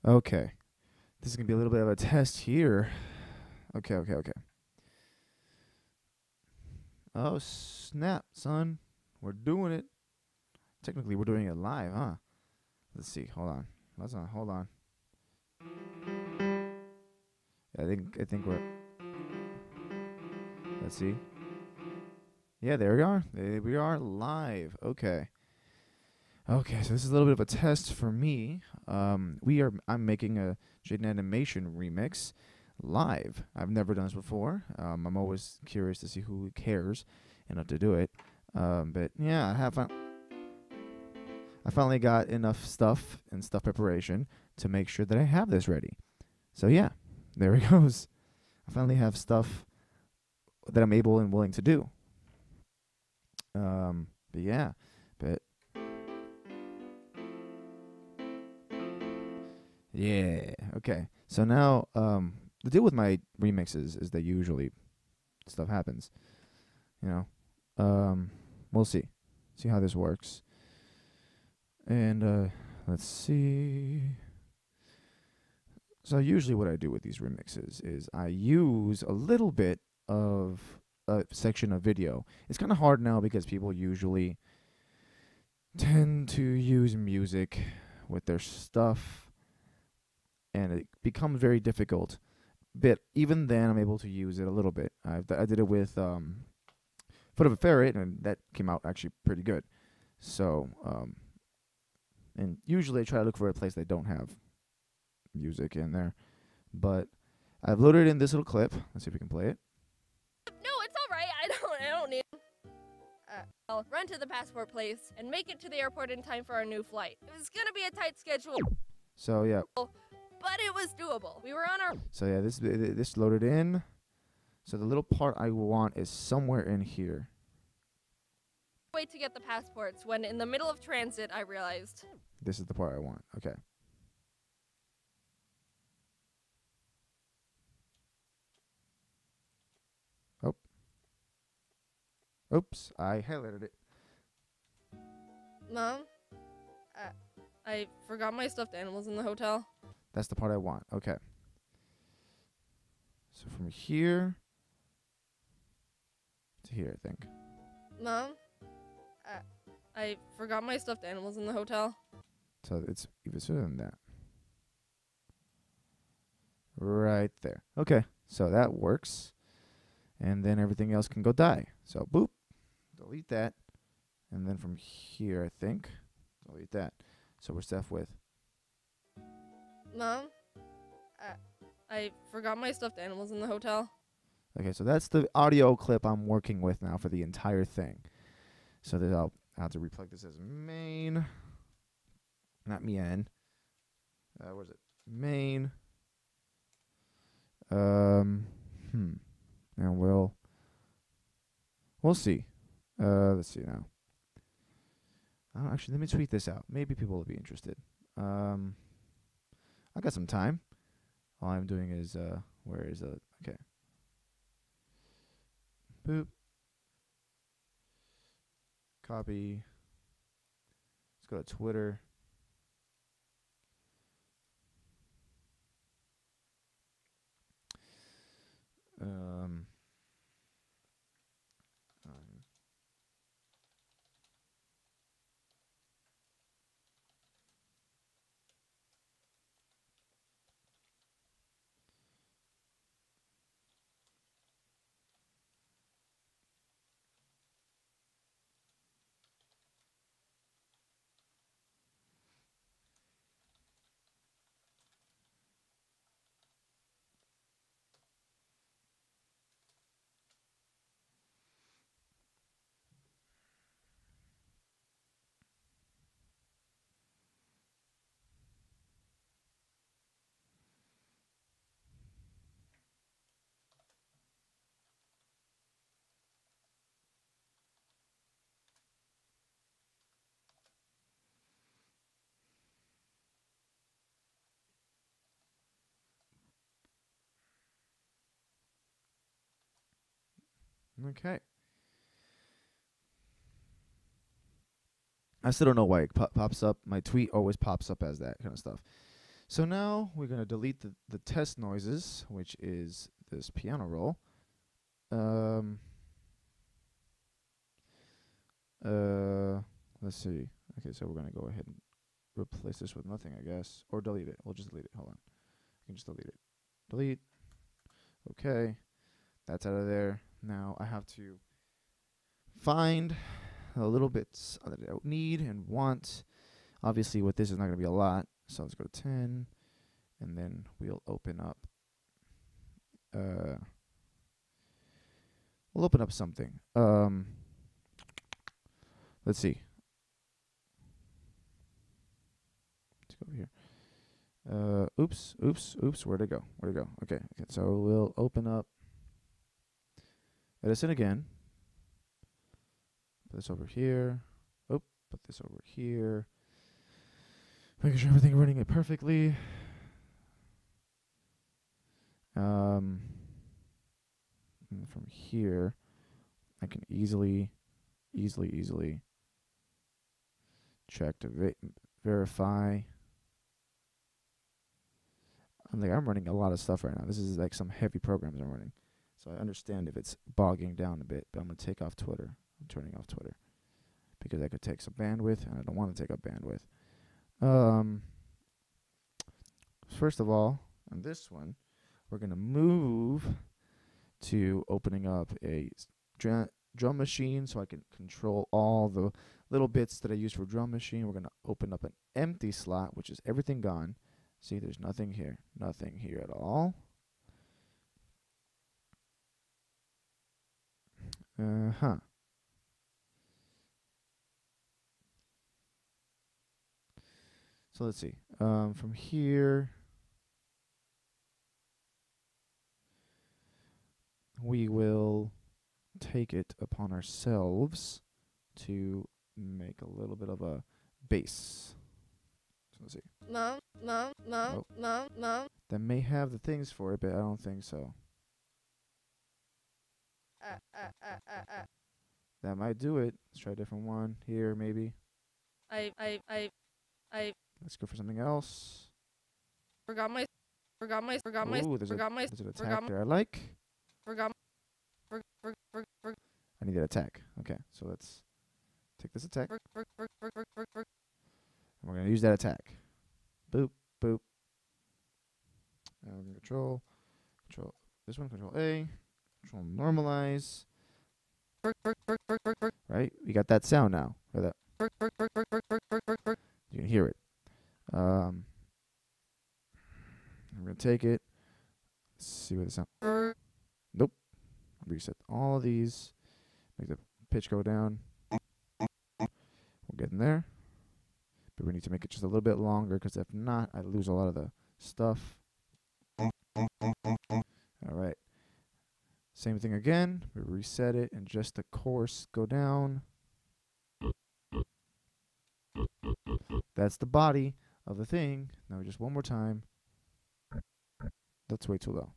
Okay. This is going to be a little bit of a test here. Okay. Oh, snap, son. We're doing it. Technically, we're doing it live, huh? Let's see. Hold on. Hold on. I think we're. Let's see. Yeah, there we are. There we are live. Okay. Okay, so this is a little bit of a test for me. I'm making a Jaiden animation remix live. I've never done this before. I'm always curious to see who cares enough to do it. But yeah, I finally got enough stuff and stuff preparation to make sure that I have this ready. So yeah, there it goes. I finally have stuff that I'm able and willing to do. But yeah, but yeah, okay. So now, the deal with my remixes is that usually stuff happens. You know, we'll see, how this works. And let's see. So usually, what I do with these remixes is I use a little bit of a section of video. It's kind of hard now because people usually tend to use music with their stuff, and it becomes very difficult. But even then, I'm able to use it a little bit. I did it with Foot of a Ferret, and that came out actually pretty good. So, and usually I try to look for a place that don't have music in there. But I've loaded in this little clip. Let's see if we can play it. No, it's all right. I don't need. I'll run to the passport place and make it to the airport in time for our new flight. It was gonna be a tight schedule, So yeah. but it was doable. We were on our So yeah, this loaded in. So the little part I want is somewhere in here. way to get the passports when, in the middle of transit, I realized. This is the part I want. Okay. Oh. Oops, I highlighted it. Mom, I forgot my stuffed animals in the hotel. That's the part I want. Okay. So from here to here, I think. Mom, I forgot my stuffed animals in the hotel. So it's even sooner than that. Right there. Okay. So that works. And then everything else can go die. So boop. Delete that. And then from here, I think, delete that. So we're left with. Mom, I forgot my stuffed animals in the hotel. Okay, so that's the audio clip I'm working with now for the entire thing. So that I'll have to replug this as main. Not mien. Where's it? Main. And we'll see. Let's see now. Actually, let me tweet this out. Maybe people will be interested. I got some time. All I'm doing is where is it? Okay. Boop. Copy. Let's go to Twitter. Um. Okay. I still don't know why it pops up. My tweet always pops up as that kind of stuff. So now we're going to delete the test noises, which is this piano roll. Let's see. Okay, so we're going to go ahead and replace this with nothing, I guess. Or delete it. We'll just delete it. Hold on. I can just delete it. Delete. Okay. That's out of there. Now I have to find the little bits that I don't need and want. Obviously, with this is not going to be a lot. So let's go to 10. And then we'll open up. We'll open up something. Let's see. Let's go over here. Oops. Where'd it go? Okay. So we'll open up Edison again. Put this over here. Put this over here. Making sure everything's running it perfectly. And from here, I can easily check to verify. I'm running a lot of stuff right now. This is like some heavy programs I'm running. So I understand if it's bogging down a bit, but I'm going to take off Twitter. I'm turning off Twitter because that could take some bandwidth, and I don't want to take up bandwidth. First of all, on this one, we're going to move to opening up a drum machine so I can control all the little bits that I use for drum machine. We're going to open up an empty slot, which is everything gone. See, there's nothing here at all. So let's see. From here, we will take it upon ourselves to make a little bit of a bass. So let's see. Mom. That may have the things for it, but I don't think so. That might do it. Let's try a different one here, maybe. Let's go for something else. Forgot my. Ooh, there's an attack there I like. I need that attack. Okay, so let's take this attack. And we're going to use that attack. Boop, boop. And we're going to control this one, control A, control normalize. Right? We got that sound now. Or that. You can hear it. I'm going to take it. Let's see what the sound. Nope. Reset all of these. Make the pitch go down. We're getting there. But we need to make it just a little bit longer, because if not, I lose a lot of the stuff. All right. Same thing again. We reset it and just the course go down. That's the body of the thing. Now just one more time. That's way too low.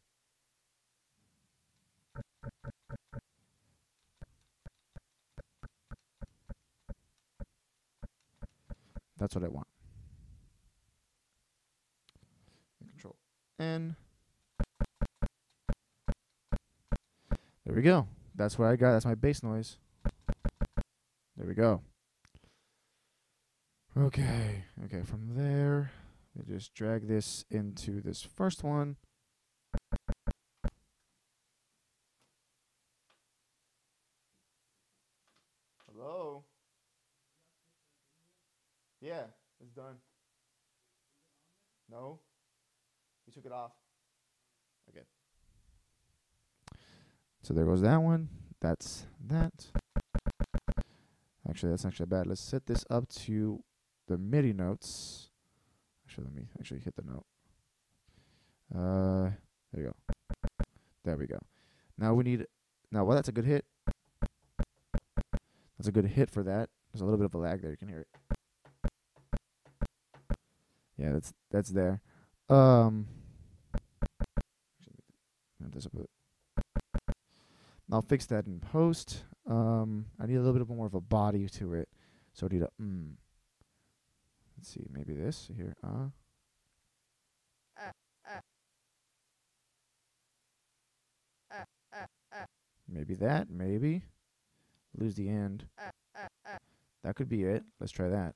That's what I want. Control N. There we go. That's what I got. That's my bass noise. There we go. Okay. From there, we just drag this into this first one. Hello? Yeah, it's done. No? We took it off. Okay. So there goes that one. That's that. Actually, that's not bad. Let's set this up to the MIDI notes. Actually, let me actually hit the note. There you go. There we go. Now we need. Now, well, that's a good hit. That's a good hit for that. There's a little bit of a lag there. You can hear it. Yeah, that's there. I'll fix that in post. I need a little bit more of a body to it, so I need a Let's see, maybe this here. Maybe that. Maybe lose the end. That could be it. Let's try that.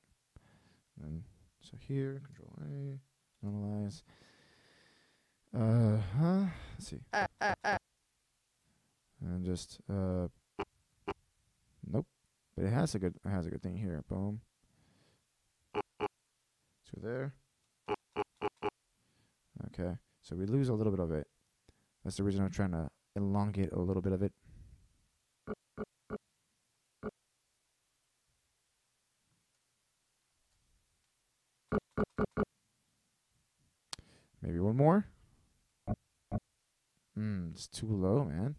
And so here, Control A, analyze. Let's see. And just nope. But it has a good thing here. Boom. Let's go there. Okay. So we lose a little bit of it. That's the reason I'm trying to elongate a little bit of it. Maybe one more. It's too low, man.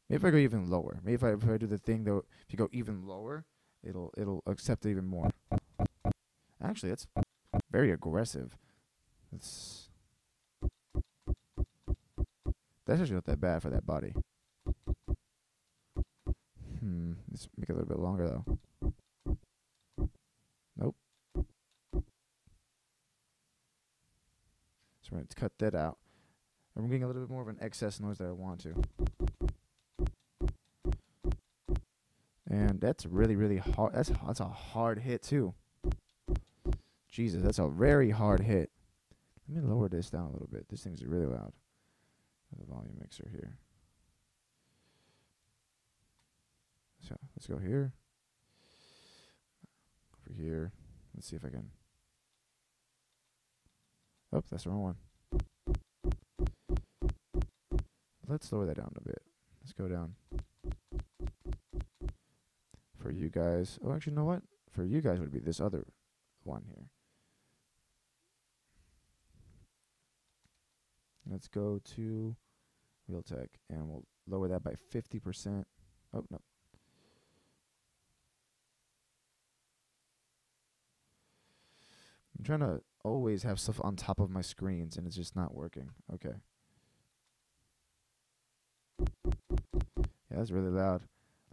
Maybe if I go even lower. Maybe if I do the thing though, if you go even lower, it'll accept it even more. Actually, that's very aggressive. That's actually not that bad for that body. Let's make it a little bit longer though. Nope. So we're going to cut that out. I'm getting a little bit more of an excess noise that I want to. And that's really, really hard. That's a hard hit too. Jesus, that's a very hard hit. Let me lower this down a little bit. This thing's really loud. The volume mixer here. So let's go here. Over here. Let's see if I can. Oh, that's the wrong one. Let's lower that down a bit. Let's go down. For you guys. Oh, actually, you know what? For you guys would be this other one here. Let's go to Realtek, and we'll lower that by 50%. Oh, no. I'm trying to always have stuff on top of my screens, and it's just not working. Okay. Yeah, that's really loud.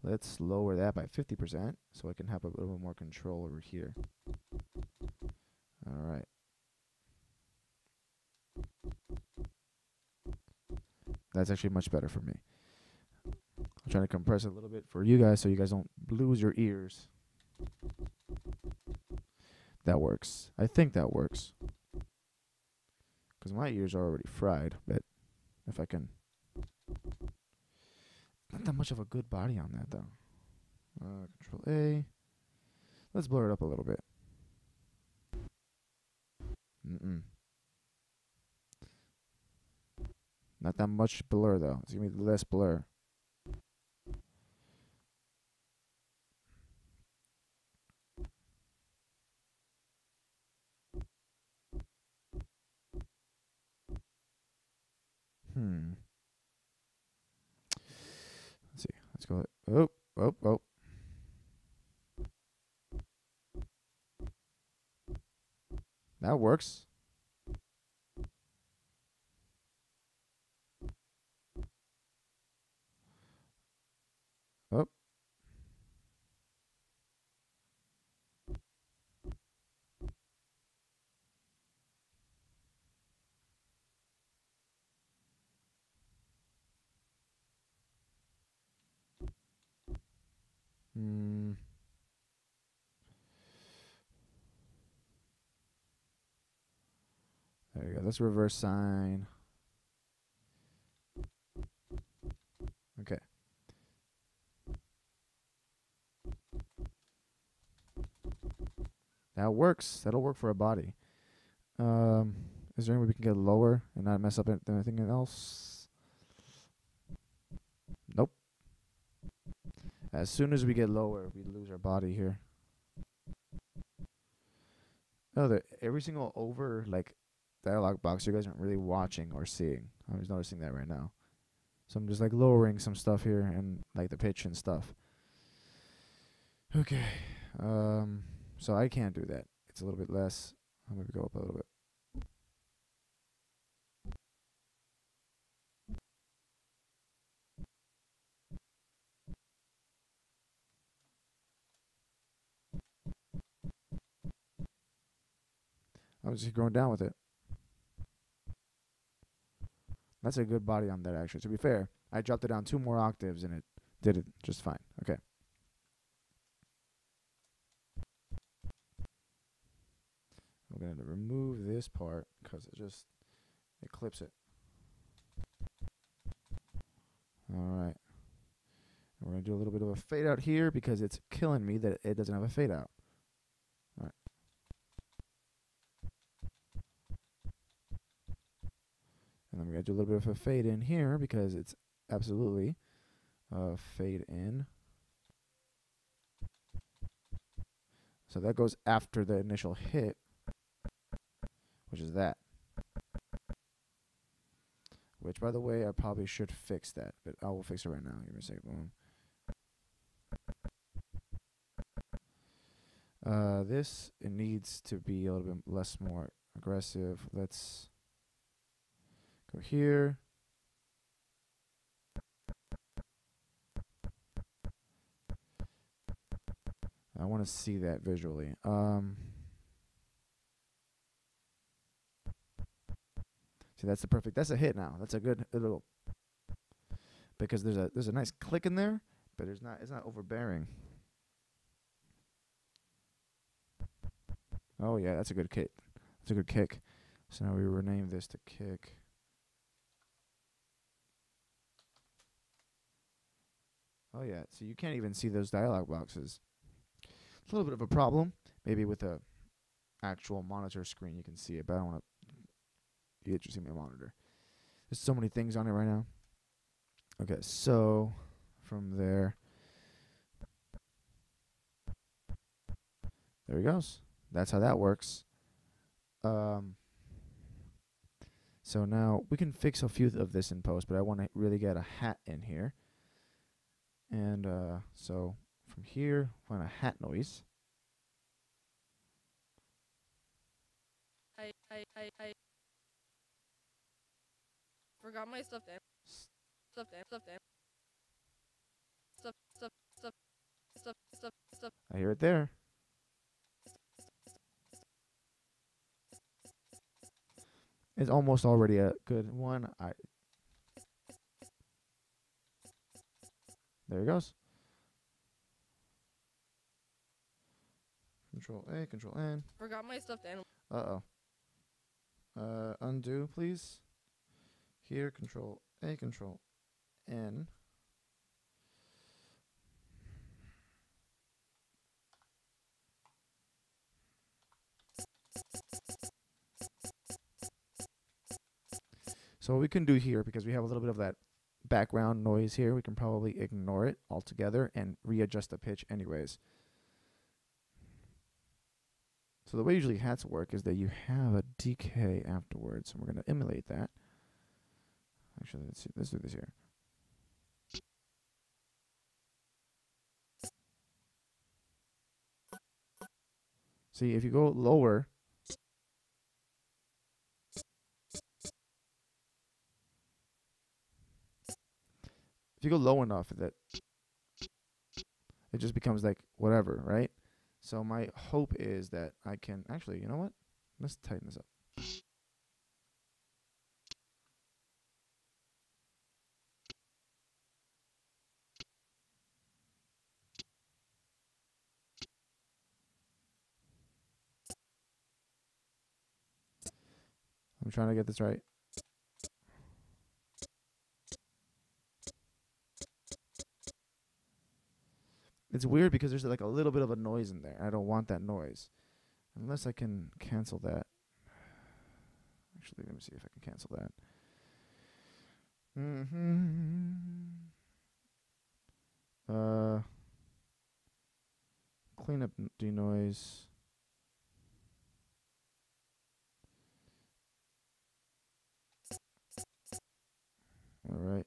Let's lower that by 50% so I can have a little bit more control over here. All right. That's actually much better for me. I'm trying to compress it a little bit for you guys so you guys don't lose your ears. That works. I think that works. Because my ears are already fried, but if I can... Not that much of a good body on that, though. Control A. Let's blur it up a little bit. Not that much blur, though. It's going to be less blur. Let's see. Let's go. Oh. That works. Oh. There you go. Let's reverse sine. Okay. That works. That'll work for a body. Is there any way we can get lower and not mess up anything else? Nope. As soon as we get lower, we lose our body here. Oh, every single over dialog box you guys aren't really watching or seeing. I'm just noticing that right now. So I'm just lowering some stuff here and the pitch and stuff. Okay. So I can't do that. It's a little bit less. I'm going to go up a little bit. I'm just going down with it. That's a good body on that, actually. To be fair, I dropped it down 2 more octaves and it did it just fine. Okay. I'm going to remove this part because it clips it. All right. We're going to do a little bit of a fade out here because it's killing me that it doesn't have a fade out. All right. And then we're going to do a little bit of a fade in here because it's absolutely fade in. So that goes after the initial hit, which is that. Which, by the way, I probably should fix that, but I will fix it right now. Give me a second. Boom. This, it needs to be a little bit less more aggressive. Let's go here. I want to see that visually. See, that's the perfect. That's a hit now. That's a good little, because there's a nice click in there, but it's not overbearing. Oh yeah, that's a good kick. That's a good kick. So now we rename this to kick. Oh yeah, so you can't even see those dialog boxes. It's a little bit of a problem. Maybe with a actual monitor screen you can see it, but I don't want to get you see my monitor. There's so many things on it right now. Okay, so from there he goes. That's how that works. So now we can fix a few of this in post, but I want to really get a hat in here. And so from here, find a hat noise. I forgot my stuffed animal. Stuff. I hear it there. It's almost already a good one. There he goes. Control A, Control N. Forgot my stuffed animal. Uh-oh. Undo, please. Here, Control A, Control N. So what we can do here, because we have a little bit of that background noise here, we can probably ignore it altogether and readjust the pitch anyways. So the way usually hats work is that you have a decay afterwards, and we're going to emulate that. Actually, let's do this here. See, if you go lower, if you go low enough, that it just becomes like whatever, right? So my hope is that I can actually, you know what? Let's tighten this up. I'm trying to get this right. It's weird because there's like a little bit of a noise in there. I don't want that noise. Unless I can cancel that. Actually, let me see if I can cancel that. Clean up denoise. All right.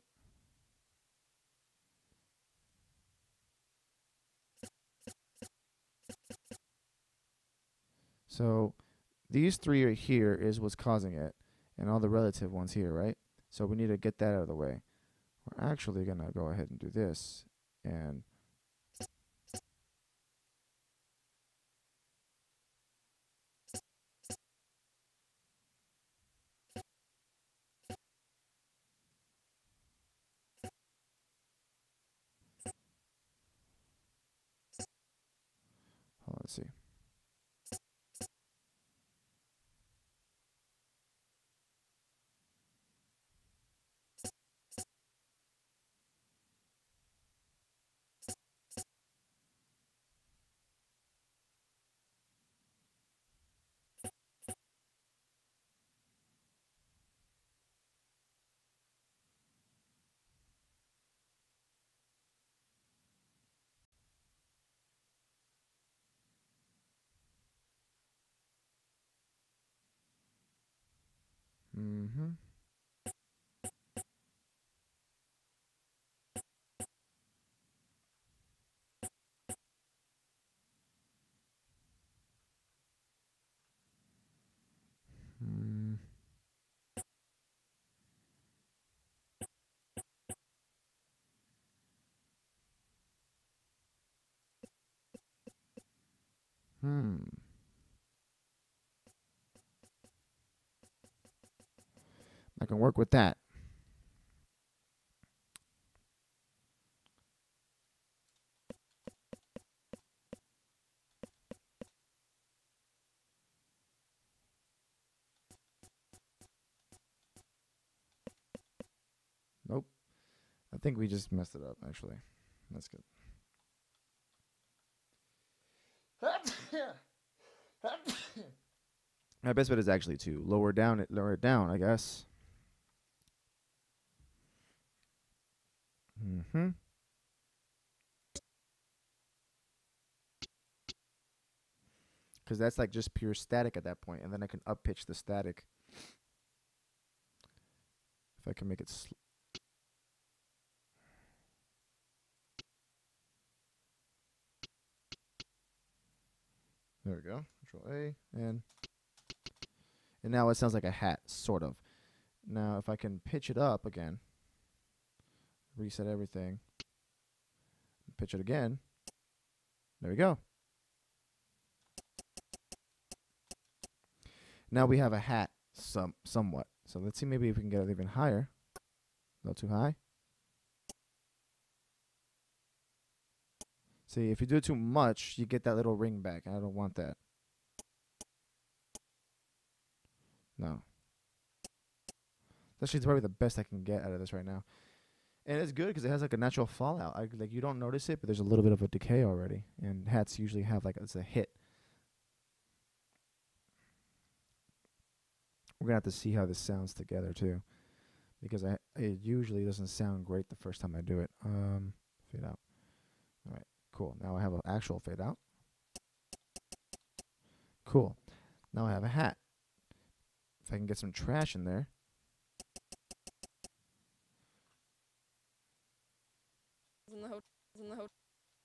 So these three right here is what's causing it, and all the relative ones here, right? So we need to get that out of the way. We're actually going to go ahead and do this, and Let's see. Mm-hmm. Mm. Hmm. I can work with that. Nope. I think we just messed it up, actually. That's good. My best bet is actually to lower it down, I guess. Mm-hmm. Because that's like just pure static at that point, and then I can up pitch the static. If I can make it there we go. Control A, and now it sounds like a hat, sort of. Now if I can pitch it up again, reset everything, pitch it again. There we go. Now we have a hat somewhat. So let's see maybe if we can get it even higher. Not too high. See, if you do it too much, you get that little ring back. I don't want that. No. That's actually probably the best I can get out of this right now. And it's good because it has like a natural fallout. Like you don't notice it, but there's a little bit of a decay already. And hats usually have like it's a hit. We're gonna have to see how this sounds together too, because it usually doesn't sound great the first time I do it. Fade out. All right, cool. Now I have an actual fade out. Cool. Now I have a hat. If I can get some trash in there.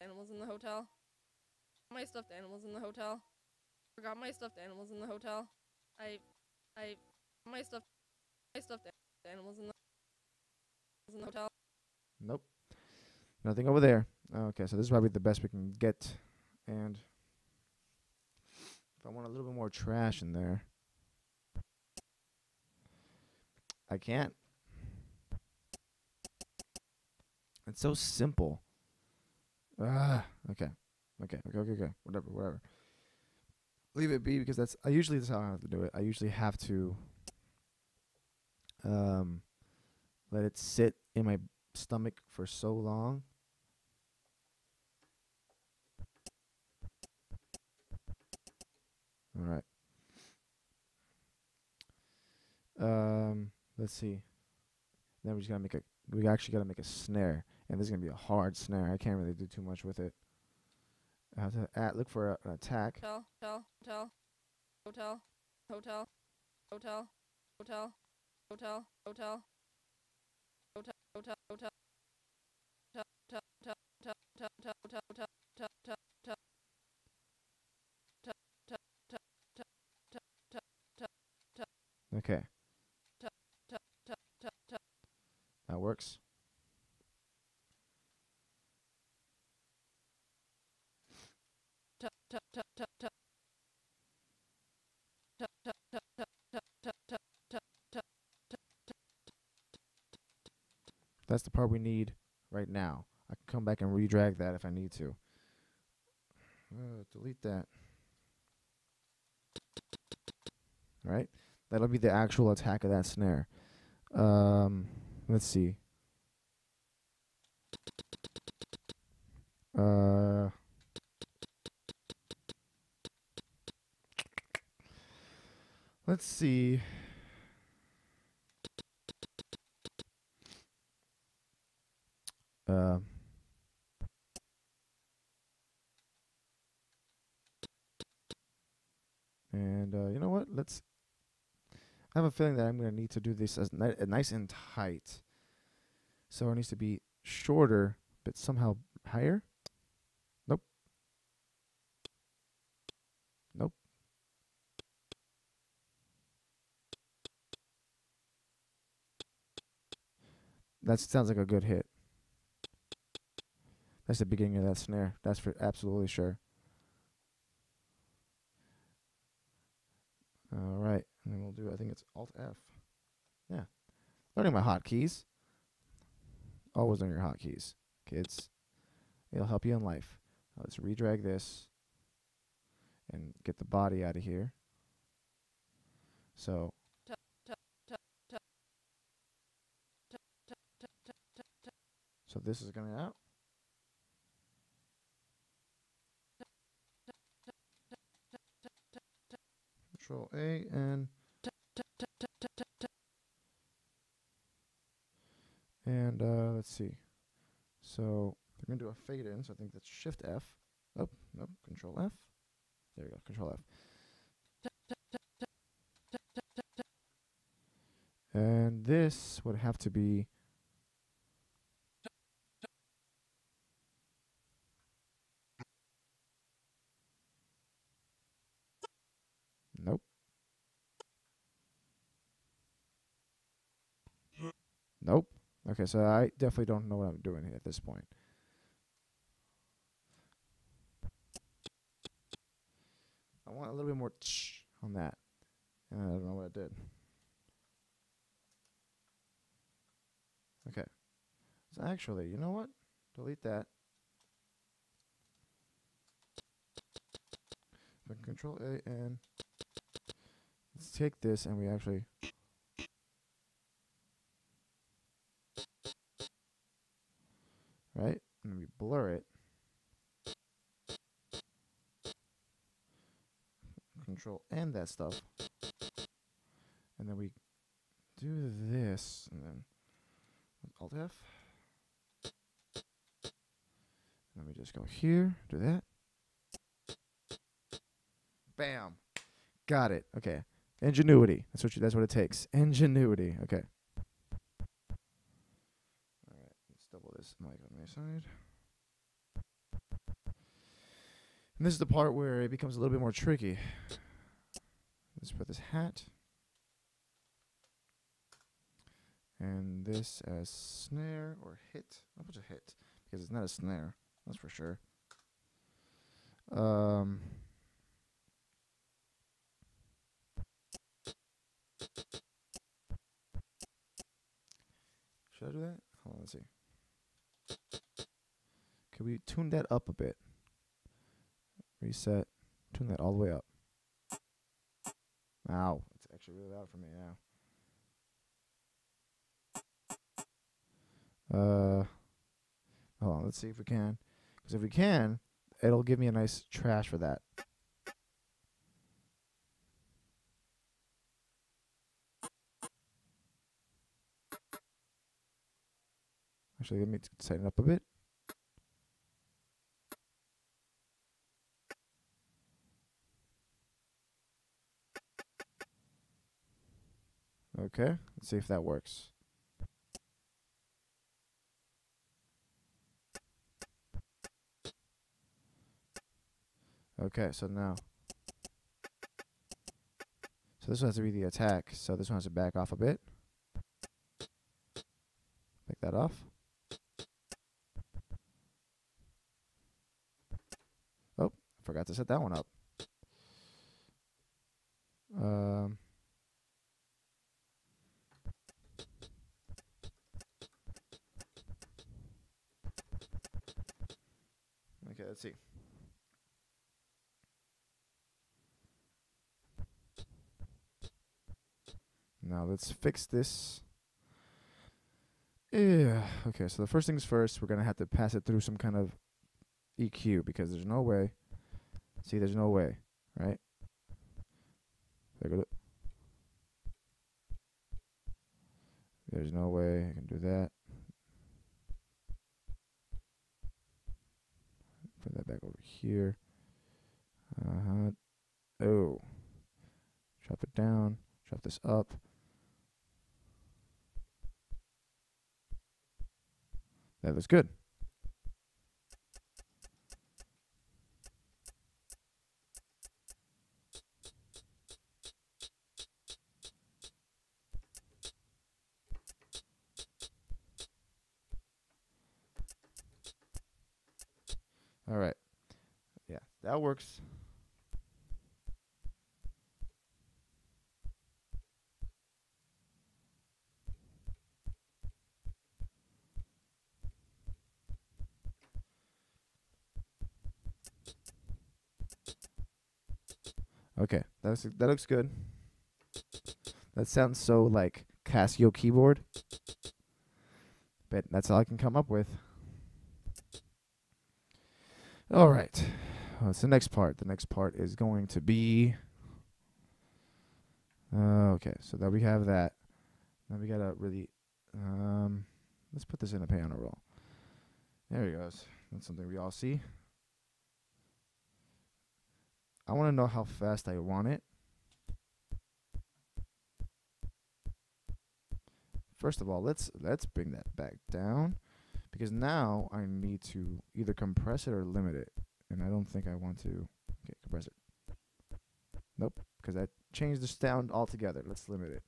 Animals in the hotel. My stuffed animals in the hotel. Forgot my stuffed animals in the hotel. My stuffed animals in the hotel. Nope. Nothing over there. Okay, so this is probably the best we can get. And if I want a little bit more trash in there, I can't. It's so simple. Okay. Whatever. Leave it be because that's how I have to do it. I usually have to let it sit in my stomach for so long. All right. Let's see. Then we actually gotta make a snare, and this is gonna be a hard snare. I can't really do too much with it. I have to look for an attack. Okay, that works. That's the part we need right now. I can come back and re-drag that if I need to. delete that. Right? That'll be the actual attack of that snare. Let's see. Let's see. And you know what? I have a feeling that I'm going to need to do this as nice and tight. So it needs to be shorter, but somehow higher. Nope. Nope. That sounds like a good hit. That's the beginning of that snare. That's for absolutely sure. All right. And then we'll do, I think it's Alt F. Yeah. Learning my hotkeys. Always learn your hotkeys, kids. It'll help you in life. Let's redrag this and get the body out of here. So this is going out. Control A and let's see. So they're going to do a fade in, so I think that's Shift F. Oh, nope, Control F. There we go, Control F. And this would have to be nope. Nope. Okay, so I definitely don't know what I'm doing here at this point. I want a little bit more on that. And I don't know what I did. Okay. So actually, you know what? Delete that. But Control A and let's take this and we actually right? And we blur it. Control and that stuff. And then we do this and then Alt F. And then we just go here, do that. Bam. Got it. Okay. Ingenuity. That's what it takes. Ingenuity. Okay. All right. Let's double this mic on my side. And this is the part where it becomes a little bit more tricky. Let's put this hat. And this as snare or hit. I'll put a hit because it's not a snare. That's for sure. Should I do that? Hold on, let's see. Can we tune that up a bit? Reset. Tune that all the way up. Ow. It's actually really loud for me now. Hold on, let's see if we can. Because if we can, it'll give me a nice trash for that. Actually, let me tighten it up a bit. Okay, let's see if that works. Okay, so now. So this one has to be the attack. So this one has to back off a bit. Back that off. Oh, forgot to set that one up. Okay, let's see. Now let's fix this. Yeah. Okay, so the first things first, we're going to have to pass it through some kind of EQ because there's no way. See, there's no way, right? There go. There's no way I can do that. Put that back over here. Oh. Drop it down. Drop this up. That looks good. All right. Yeah, that works. Okay, that looks good. That sounds so like Casio keyboard, but that's all I can come up with. All right, what's the next part? The next part is going to be. Okay, so that we have that. Now we gotta really. Let's put this in a piano roll. There he goes. That's something we all see. I want to know how fast I want it. First of all, let's bring that back down because now I need to either compress it or limit it, and I don't think I want to. Okay, compress it. Nope, because that changed the sound altogether. Let's limit it.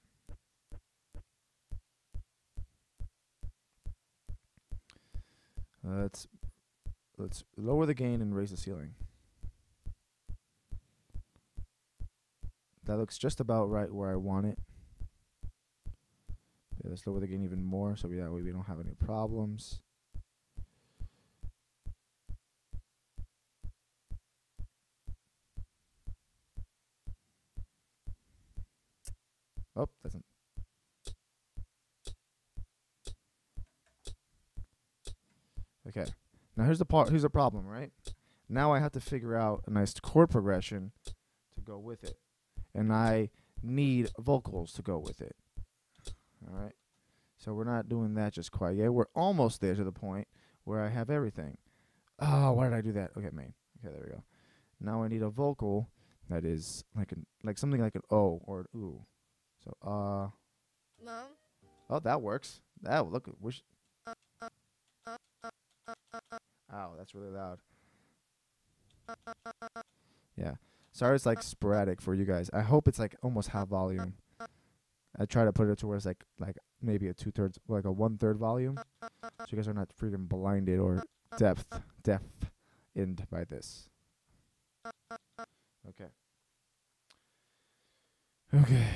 Let's lower the gain and raise the ceiling. That looks just about right where I want it. Yeah, let's lower the gain even more so that way we don't have any problems. Oh, doesn't. Okay. Now here's the problem, right? Now I have to figure out a nice chord progression to go with it. And I need vocals to go with it. All right. So we're not doing that just quite yet. We're almost there to the point where I have everything. Oh, why did I do that? Okay, main. Okay, there we go. Now I need a vocal that is like something like an O or an ooh. So Mom. Oh, that works. That look. Wish. Ow, that's really loud. Yeah. Sorry, it's like sporadic for you guys. I hope it's like almost half volume. I try to put it to where it's like maybe a 2/3, like a 1/3 volume, so you guys are not freaking blinded or deafened by this. Okay. Okay,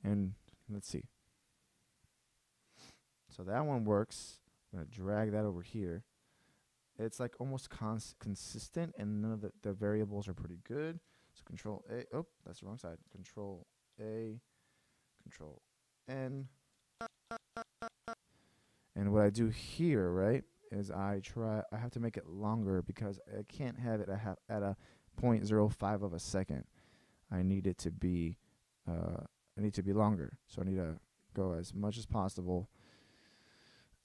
and let's see. So that one works. I'm gonna drag that over here. It's like almost consistent, and none of the variables are pretty good. So Control A. Oh, that's the wrong side. Control A. Control N. And what I do here, right, is I have to make it longer because I can't have it at a 0.05 of a second. I need it to be longer. So I need to go as much as possible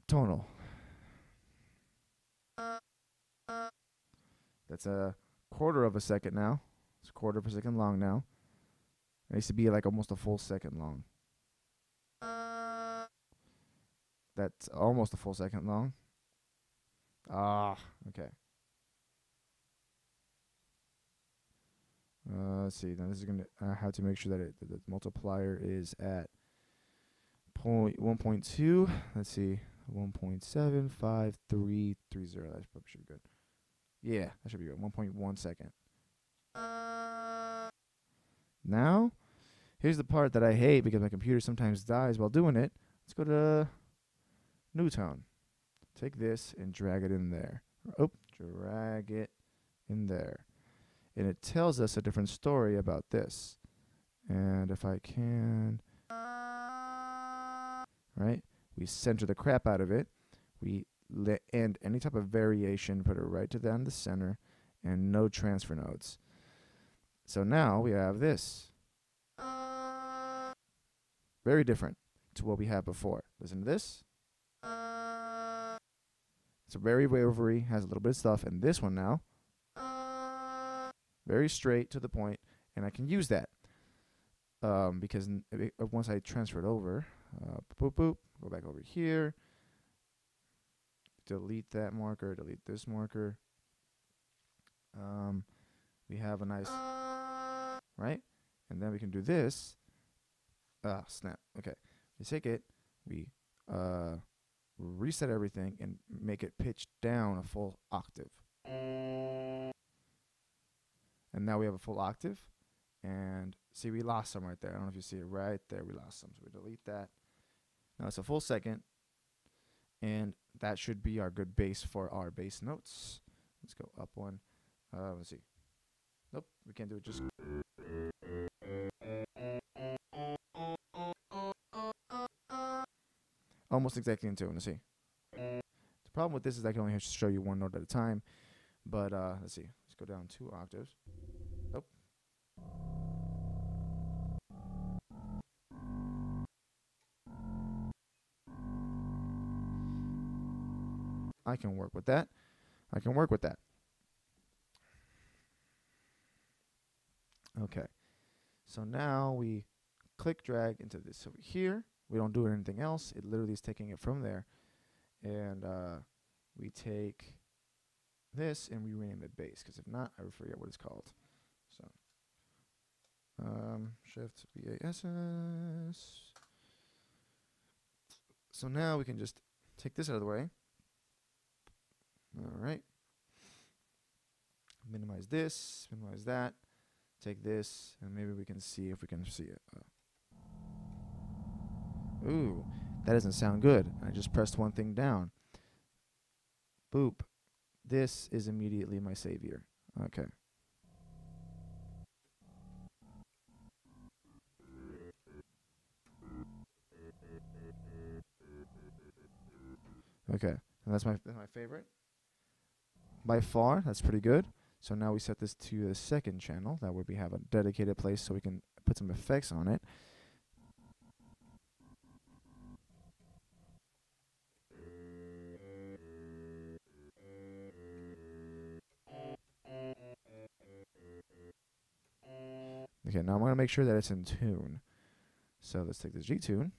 tonal. That's a 1/4 of a second now. It's a 1/4 of a second long now. It needs to be like almost a full second long. That's almost a full second long. Okay. Let's see. Now this is gonna. I have to make sure that the multiplier is at 1.2. Let's see. 1.75330. That probably should be good. Yeah, that should be good. 1.1 second. Now, here's the part that I hate because my computer sometimes dies while doing it. Let's go to new tone. Take this and drag it in there. Oh, drag it in there. And it tells us a different story about this. And if I can. right? We center the crap out of it. We end any type of variation, put it right to down the center, and no transfer nodes. So now we have this. Very different to what we had before. Listen to this. It's a very wavery, has a little bit of stuff, and this one now, very straight to the point, and I can use that because once I transfer it over, boop, boop, go back over here, delete that marker, delete this marker. We have a nice, right? And then we can do this. Ah, snap. Okay. We take it, we reset everything, and make it pitch down a full octave. And now we have a full octave. And see, we lost some right there. I don't know if you see it right there. We lost some, so we delete that. Now it's a full second. And that should be our good bass for our bass notes. Let's go up one. Let's see. Nope, we can't do it just. Almost exactly in tune. Let's see. The problem with this is I can only show you one note at a time. But let's see. Let's go down 2 octaves. Nope. I can work with that. I can work with that. Okay. So now we click drag into this over here. We don't do anything else. It literally is taking it from there. And we take this and we rename it bass, because if not, I would forget what it's called. So shift BASS. So now we can just take this out of the way. All right. Minimize this, minimize that. Take this, and maybe we can see if we can see it. Ooh, that doesn't sound good. I just pressed one thing down. Boop. This is immediately my savior. Okay. Okay, and that's my favorite. By far, that's pretty good. So now we set this to the second channel. That way we have a dedicated place so we can put some effects on it. Okay, now I'm going to make sure that it's in tune. So let's take this G tune.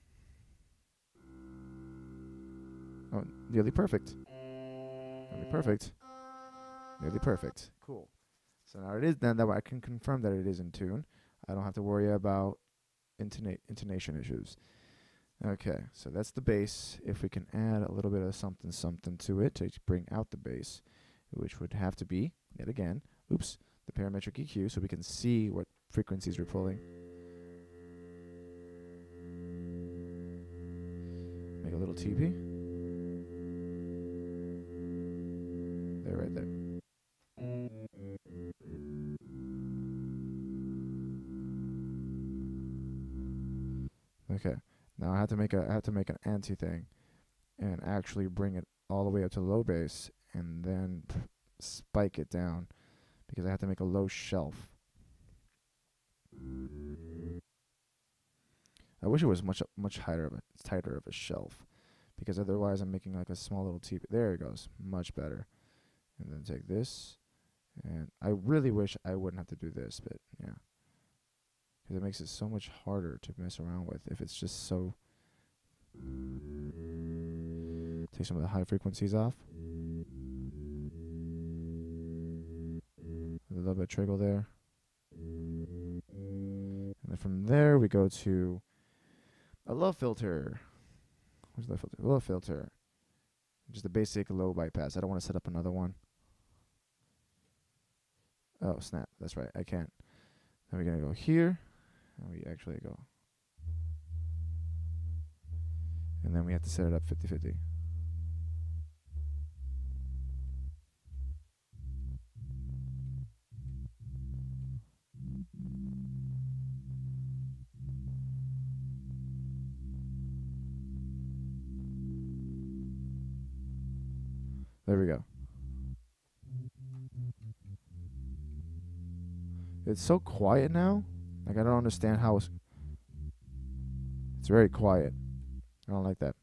Oh, nearly perfect. Nearly perfect. Nearly perfect. Cool. So now it is, then that way I can confirm that it is in tune. I don't have to worry about intonation issues. Okay, so that's the bass. If we can add a little bit of something something to it to bring out the bass, which would have to be, yet again, oops, the parametric EQ, so we can see what frequencies we're pulling. Make a little TP. There, right there. Okay. Now I have to make an anti thing, and actually bring it all the way up to low bass, and then spike it down, because I have to make a low shelf. I wish it was much tighter of a shelf, because otherwise I'm making like a small little TP. There it goes, much better. And then take this, and I really wish I wouldn't have to do this, but yeah, because it makes it so much harder to mess around with if it's just so. Take some of the high frequencies off. A little bit of treble there. And then from there we go to a low filter. Where's the filter? Low filter. Just a basic low bypass. I don't want to set up another one. Oh, snap. That's right. I can't. Then we're going to go here. And we actually go. And then we have to set it up 50-50. There we go. It's so quiet now. Like, I don't understand how it's very quiet. I don't like that.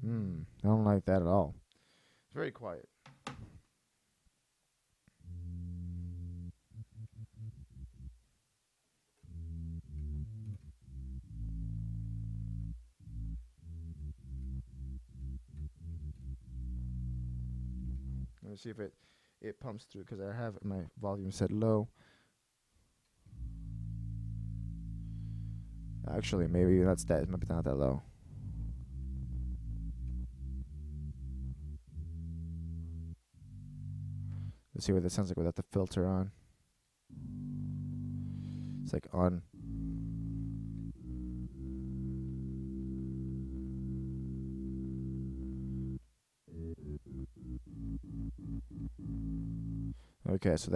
I don't like that at all. It's very quiet. Let me see if it pumps through, because I have my volume set low. Actually, maybe that's that. Maybe not that low. Let's see what it sounds like without the filter on. It's like on. Okay, so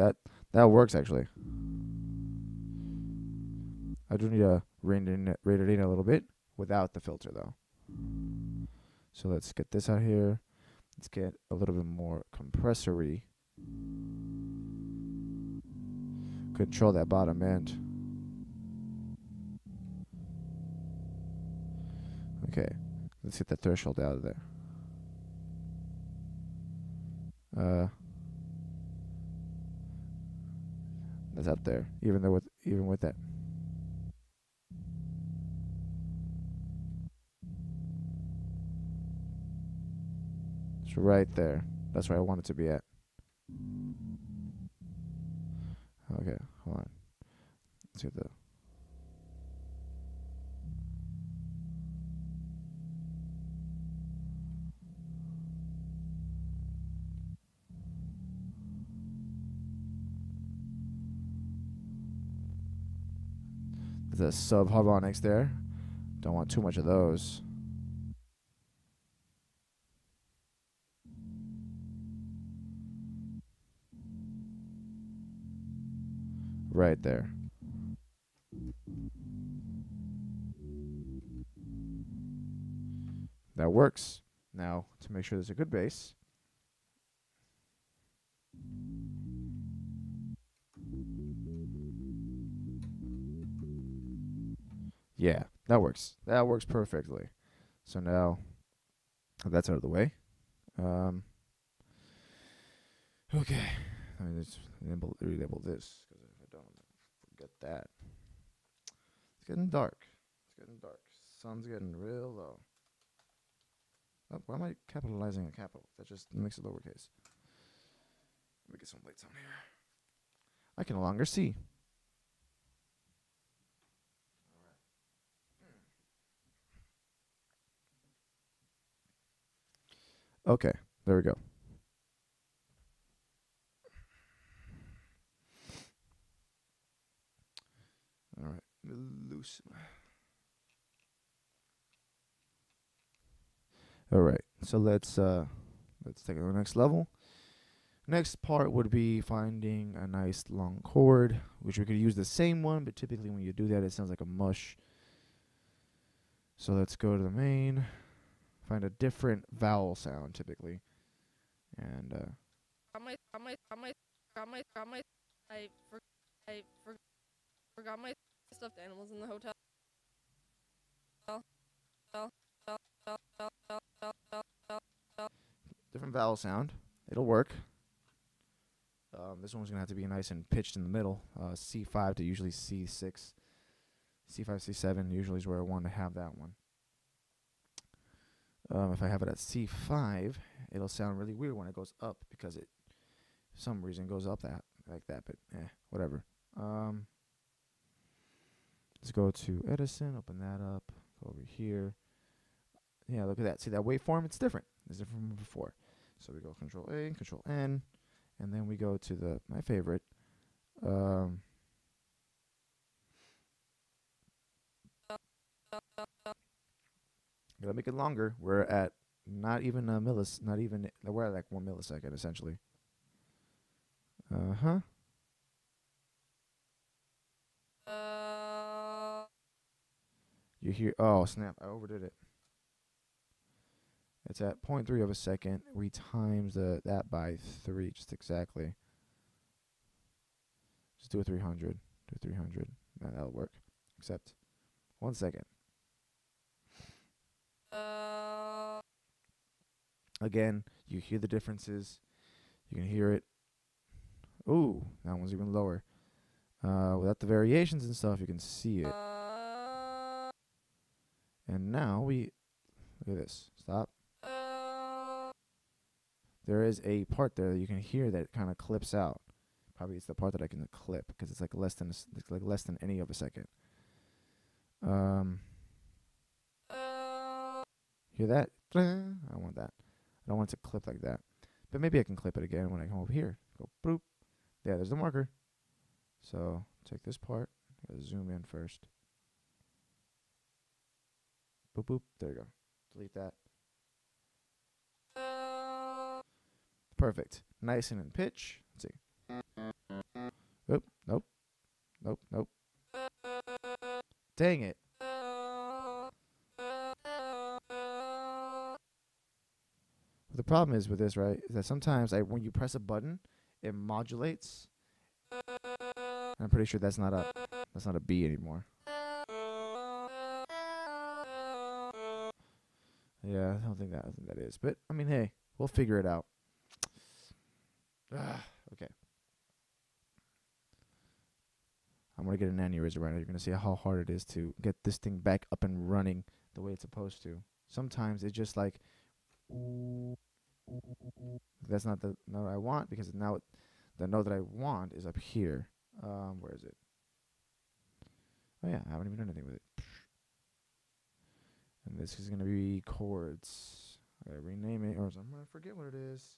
that works actually. I do need to rein it in a little bit without the filter though. So let's get this out here. Let's get a little bit more compressory. Control that bottom end. Okay, let's get the threshold out of there. That's up there, even with that. It's right there. That's where I want it to be at. Okay, hold on. Let's get the. There's a sub harmonics there. Don't want too much of those. Right there. That works. Now, to make sure there's a good bass. Yeah, that works. That works perfectly. So now that's out of the way. Okay. Let me just relabel this, because if I don't, forget that. It's getting dark. Sun's getting real low. Oh, why am I capitalizing a capital? That just makes it lowercase. Let me get some lights on here. I can no longer see. Okay, there we go. All right, loosen. All right, so let's take it to the next level. Next part would be finding a nice long chord, which we could use the same one, but typically when you do that, it sounds like a mush. So let's go to the main, find a different vowel sound typically, and I forgot my stuffed animals in the hotel. different vowel sound. It'll work. This one's gonna have to be nice and pitched in the middle. C5 to usually C6. C5, C7 usually is where I want to have that one. If I have it at C5, it'll sound really weird when it goes up, because it, for some reason, goes up that like that. But whatever. Let's go to Edison. Open that up. Go over here. Yeah, look at that. See that waveform? It's different. It's different from before. So we go Control A, Control N, and then we go to my favorite. Gotta make it longer. We're at not even a we're at like 1 millisecond essentially. You hear, oh snap, I overdid it. It's at 0.3 of a second. We times that by 3, just exactly. Just do a 300. Do a 300. No, that'll work. Except, 1 second. Again, you hear the differences. You can hear it. Ooh, that one's even lower. Without the variations and stuff, you can see it. And now we, look at this. Stop. There is a part there that you can hear that kind of clips out. Probably it's the part that I can clip because it's like less than less than any of a second. Hear that? I don't want that. I don't want it to clip like that. But maybe I can clip it again when I come over here. Go boop. Yeah, there's the marker. So take this part. Zoom in first. Boop boop. There you go. Delete that. Perfect. Nice and in pitch. Let's see. Oop. Nope. Nope. Nope. Dang it. The problem is with this, right, is that sometimes when you press a button, it modulates. And I'm pretty sure that's not a B anymore. Yeah, I don't think that is. But I mean, hey, we'll figure it out. Okay. I'm gonna get an aneurysm right now. You're gonna see how hard it is to get this thing back up and running the way it's supposed to. Sometimes it's just like, that's not the note I want, because now the note that I want is up here. Where is it? Oh yeah, I haven't even done anything with it. And this is gonna be chords. I gotta rename it, or I'm gonna forget what it is.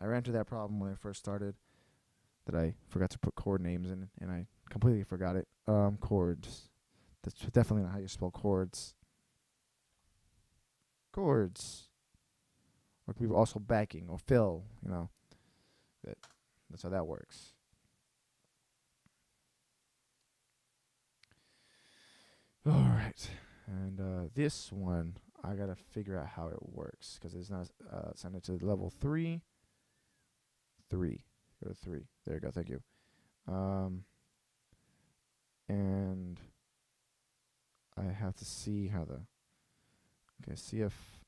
I ran into that problem when I first started, that I forgot to put chord names in, and I completely forgot it. Chords. That's definitely not how you spell chords. Chords. Or it could be also backing or fill, you know. That's how that works. Alright. And this one, I gotta figure out how it works, because it's not send it to level 3. 3. Go to 3. There you go, thank you. And I have to see how okay, see if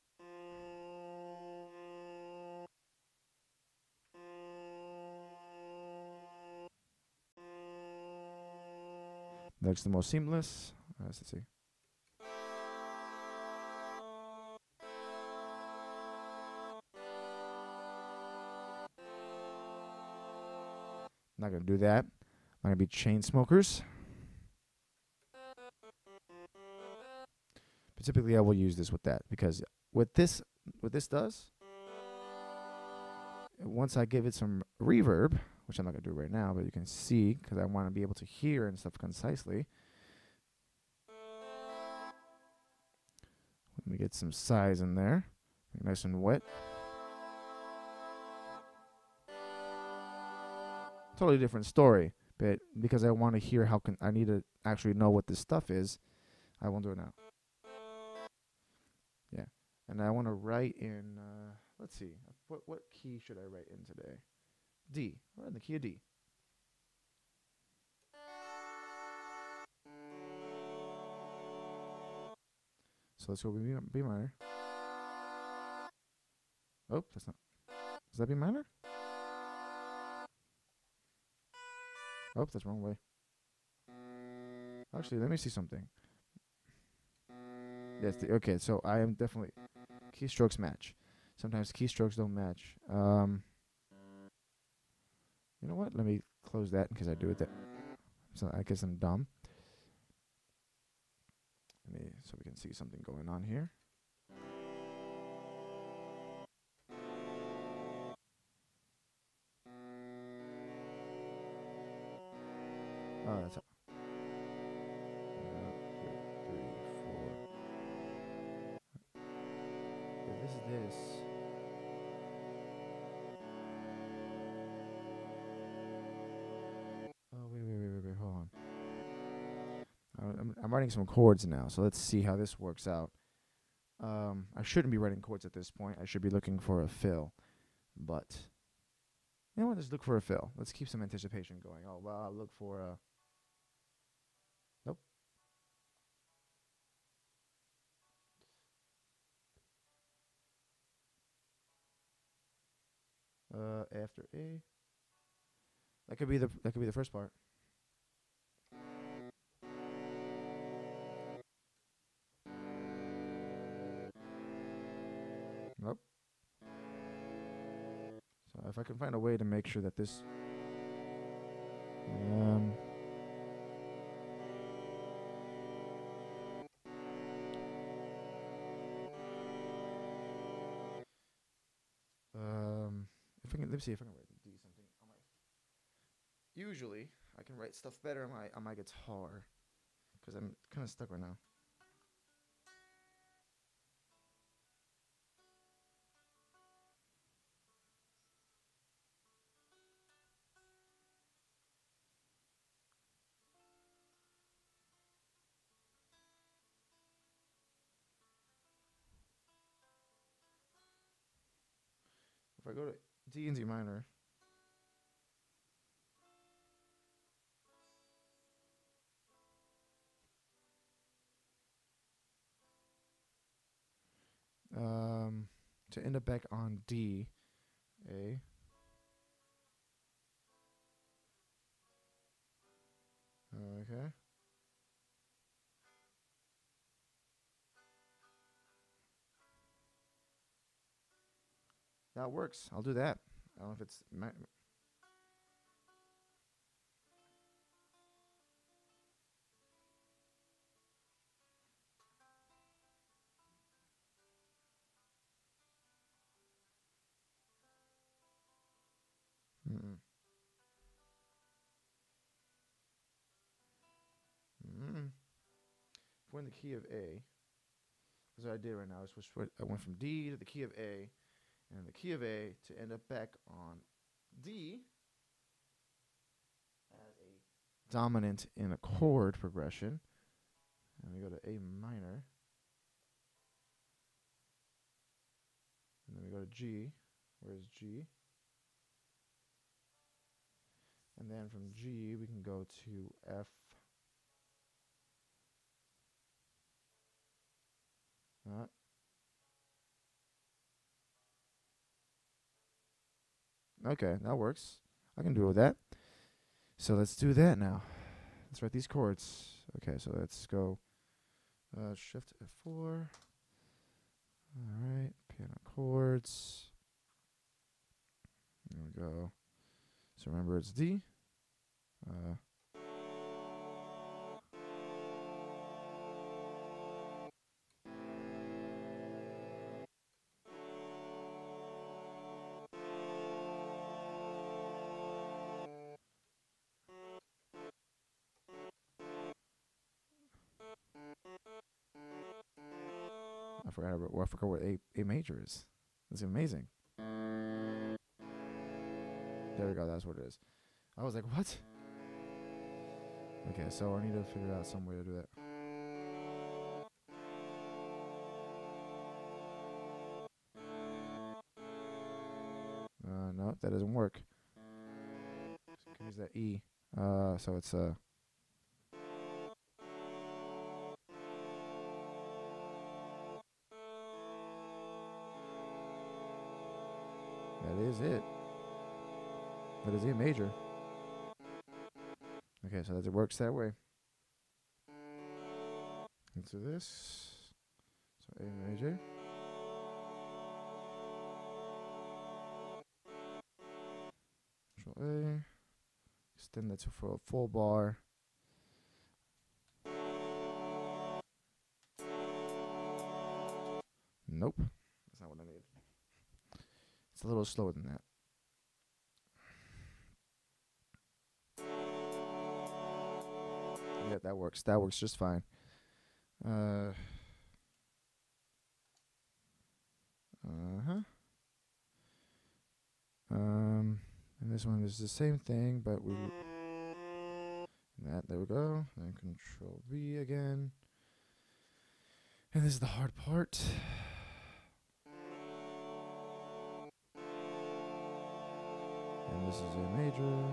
that's the most seamless. Let's see. Not gonna do that. Not gonna be chain smokers. But typically I will use this with that, because what this does, once I give it some reverb, which I'm not gonna do right now, but you can see, because I want to be able to hear and stuff concisely. Let me get some size in there, nice and wet. Totally different story, but because I want to hear I need to actually know what this stuff is, I won't do it now. Yeah, and I want to write in, let's see, what key should I write in today? D. We're in the key of D. So let's go B minor. Oh, that's not. Is that B minor? Oh, that's the wrong way. Actually, let me see something. Yes, okay, so I am definitely, keystrokes match. Sometimes keystrokes don't match. You know what? Let me close that in case I do it that. So I guess I'm dumb. So we can see something going on here. Oh, that's how. 3, 4. If this is this. Oh, wait, hold on. I'm writing some chords now, so let's see how this works out. I shouldn't be writing chords at this point. I should be looking for a fill, but you know what? Let's look for a fill. Let's keep some anticipation going. Oh well, I'll look for a. Nope. After A. That could be the first part. Nope. So if I can find a way to make sure that this um if I can, let me see if I can write D something on my. Usually I can write stuff better on my guitar because I'm kind of stuck right now. If I go to D and D minor, to end up back on D, A. Okay. That works. I'll do that. I don't know if it's. Mm-mm. Mm-mm. If we're in the key of A, that's what I did right now. I went from D to the key of A, and the key of A to end up back on D as a dominant in a chord progression. And we go to A minor. And then we go to G. Where's G? And then from G, we can go to F. Okay, that works. I can do with that. So let's do that now. Let's write these chords. Okay, so let's go Shift F4. All right, piano chords. There we go. So remember it's D. I forgot what A major is. That's amazing. There we go. That's what it is. I was like, what? Okay, so I need to figure out some way to do that. No, that doesn't work. So I can use that E. So it's that is it. That is A major. Okay, so that it works that way. Let's do this. So A major. Control A. Extend that to for a full bar. Nope. That's not what I need. It's a little slower than that. Yeah, that works. That works just fine. And this one is the same thing, but we There we go. And Control V again. And this is the hard part. And this is A major.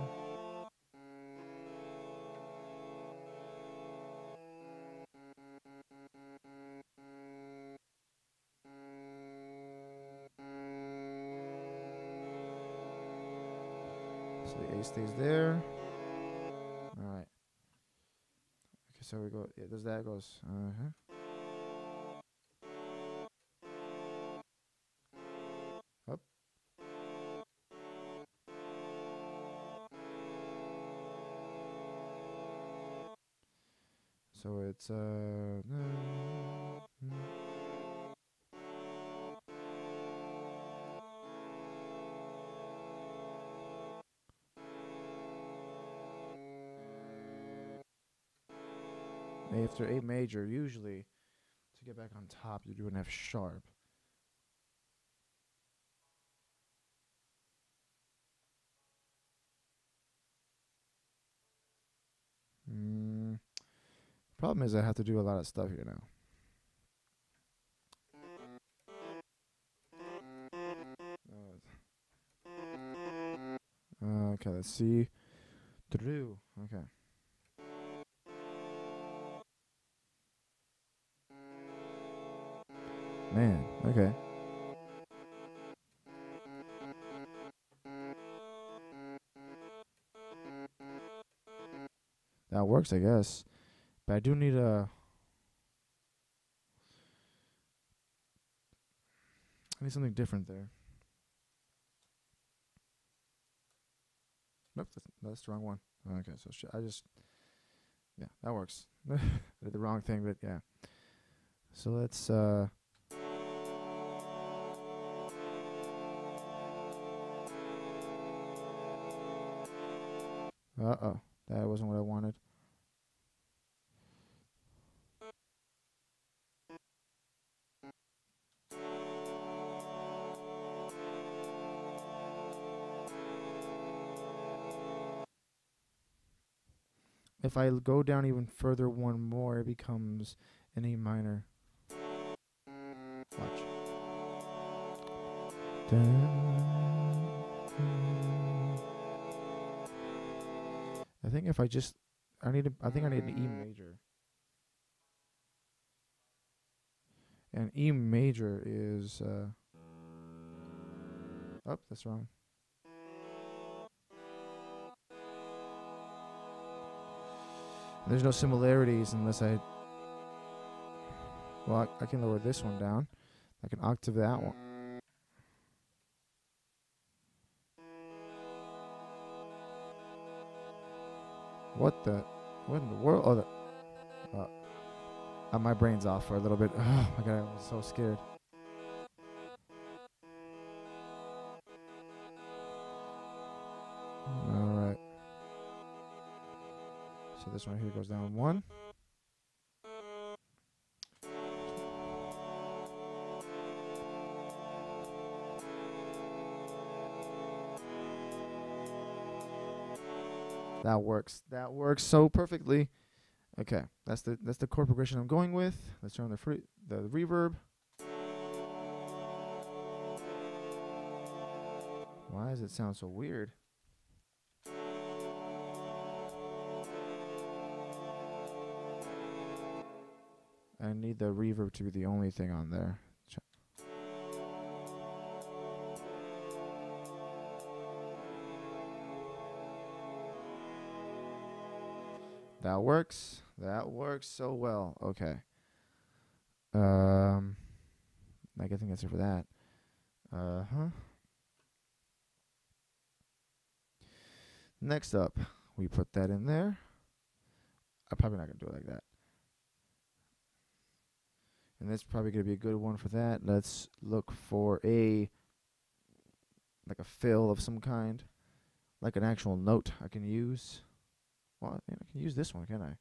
So the A stays there. All right. Okay, so we go. Yeah, does that goes? Up. So it's after A major, usually to get back on top, you do an F sharp. Problem is I have to do a lot of stuff here now. Okay, let's see. Okay. Man, okay. That works, I guess. But I do need I need something different there. Nope, that's the wrong one. Okay, so yeah, that works. I did the wrong thing, but yeah. So let's uh-oh, that wasn't what I wanted. If I go down even further one more, it becomes an A minor. Watch. I think if I just, I think I need an E major. And E major is, oh, that's wrong. There's no similarities unless I, well, I can lower this one down. I can octave that one. What in the world? My brain's off for a little bit. Oh my god, I was so scared. Alright. So this one here goes down one. That works. That works so perfectly. Okay, that's the chord progression I'm going with. Let's turn on the reverb. Why does it sound so weird? I need the reverb to be the only thing on there. That works. That works so well. Okay. I think that's it for that. Next up, we put that in there. I'm probably not gonna do it like that. And that's probably gonna be a good one for that. Let's look for like a fill of some kind, like an actual note I can use. Well, I can use this one, can I?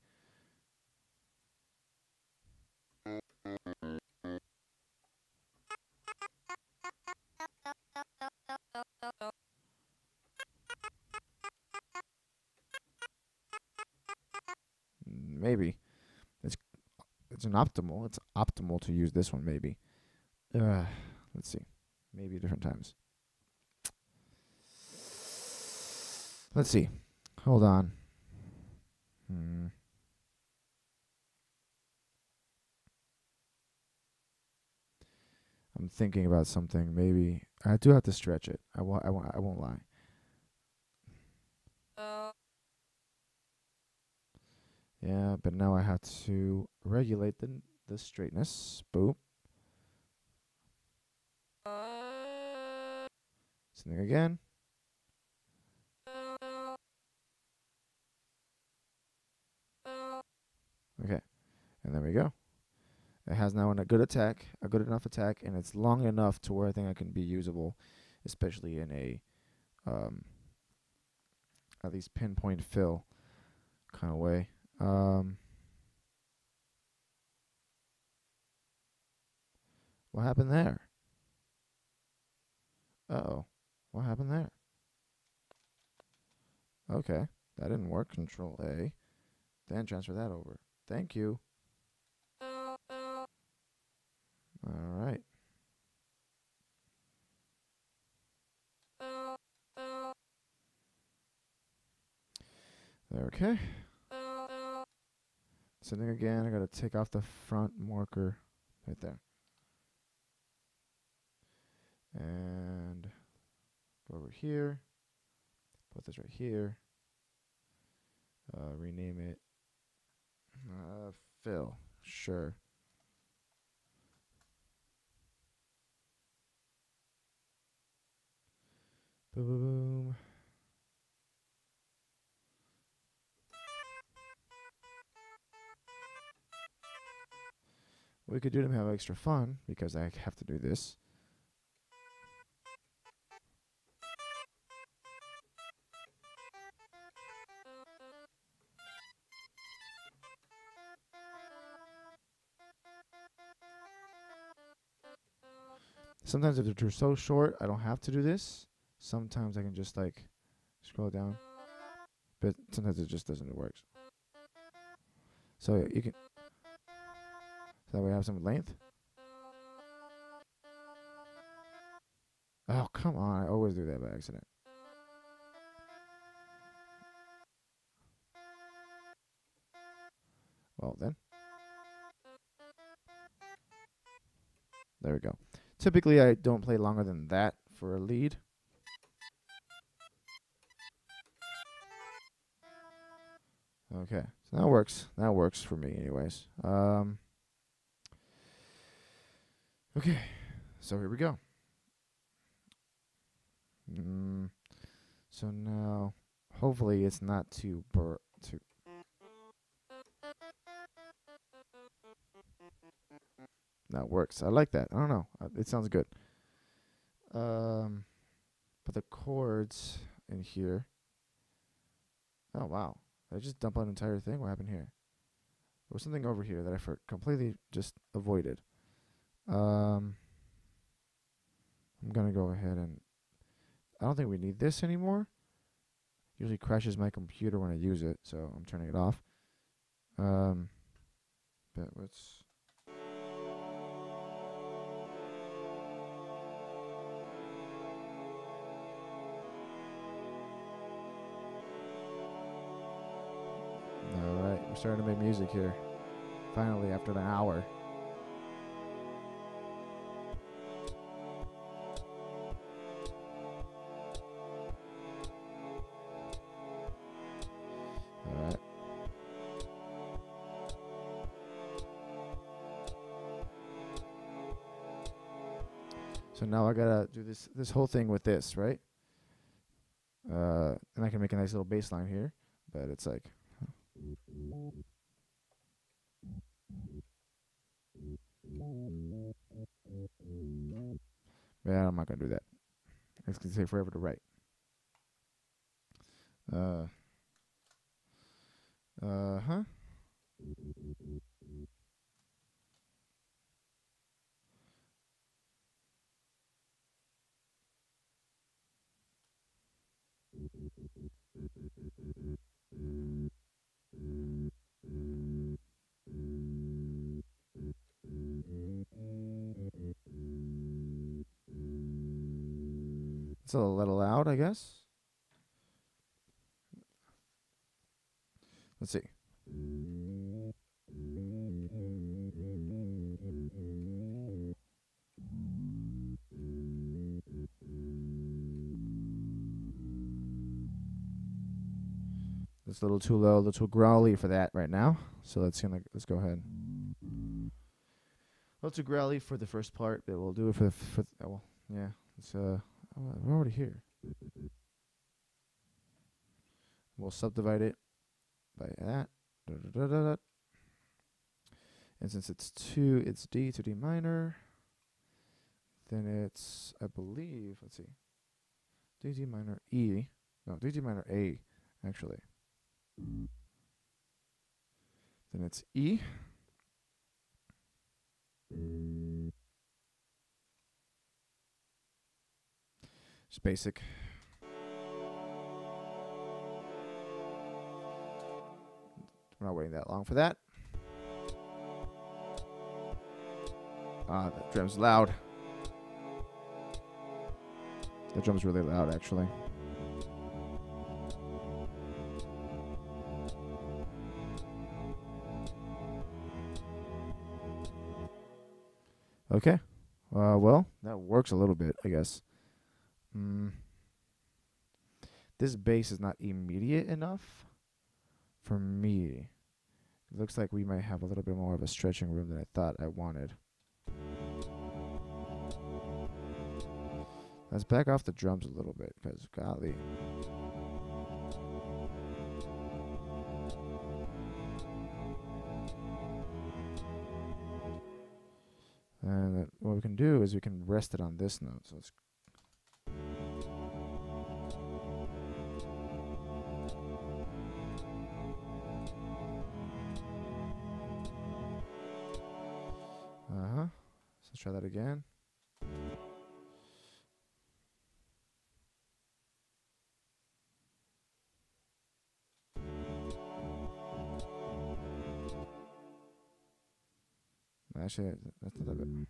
maybe it's it's an optimal. It's optimal to use this one. Maybe. Let's see. Maybe different times. Let's see. Hold on. I'm thinking about something. Maybe I do have to stretch it. I won't. I won't lie. Yeah, but now I have to regulate the straightness. Boop. Something again. Okay, and there we go. It has now a good attack, a good enough attack, and it's long enough to where I think I can be usable, especially in a at least pinpoint fill kind of way. What happened there? Uh-oh. What happened there? Okay, that didn't work. Control A. Then transfer that over. Thank you. All right. Okay. Sending again. I gotta take off the front marker right there. And go over here. Put this right here. Rename it. Fill. Sure. Boom, boom, boom. We could do to have extra fun because I have to do this. Sometimes if they're so short, I don't have to do this. Sometimes I can just like scroll down, but sometimes it just doesn't work. So you can. So that way I have some length. Oh come on! I always do that by accident. Well then. There we go. Typically, I don't play longer than that for a lead. Okay, so that works. That works for me, anyways. Okay, so here we go. So now, hopefully, it's not too too. That works. I like that. I don't know. It sounds good. But the chords in here. Oh wow! Did I just dump an entire thing? What happened here? There was something over here that I completely just avoided. I'm gonna go ahead and. I don't think we need this anymore. Usually crashes my computer when I use it, so I'm turning it off. But let's. Alright, we're starting to make music here. Finally, after an hour. Alright. So now I gotta do this whole thing with this, right? And I can make a nice little bass line here, but it's like. Yeah, I'm not gonna do that. It's gonna take forever to write. Huh. It's a little loud, I guess. Let's see. It's a little too low, a little too growly for that right now. So let's go ahead. A little too growly for the first part, but we'll do it for well, yeah. It's we're already here. We'll subdivide it by that. And since it's D to D minor. Then it's, I believe, let's see, D minor E. No, D minor A, actually. Then it's E. Just basic. We're not waiting that long for that. Ah, the drum's loud. The drum's really loud, actually. Okay. Well, that works a little bit, I guess. This bass is not immediate enough for me. It looks like we might have a little bit more of a stretching room than I thought I wanted. Let's back off the drums a little bit, because golly. And what we can do is we can rest it on this note. So it's so let's try that again. Actually, that's a little bit.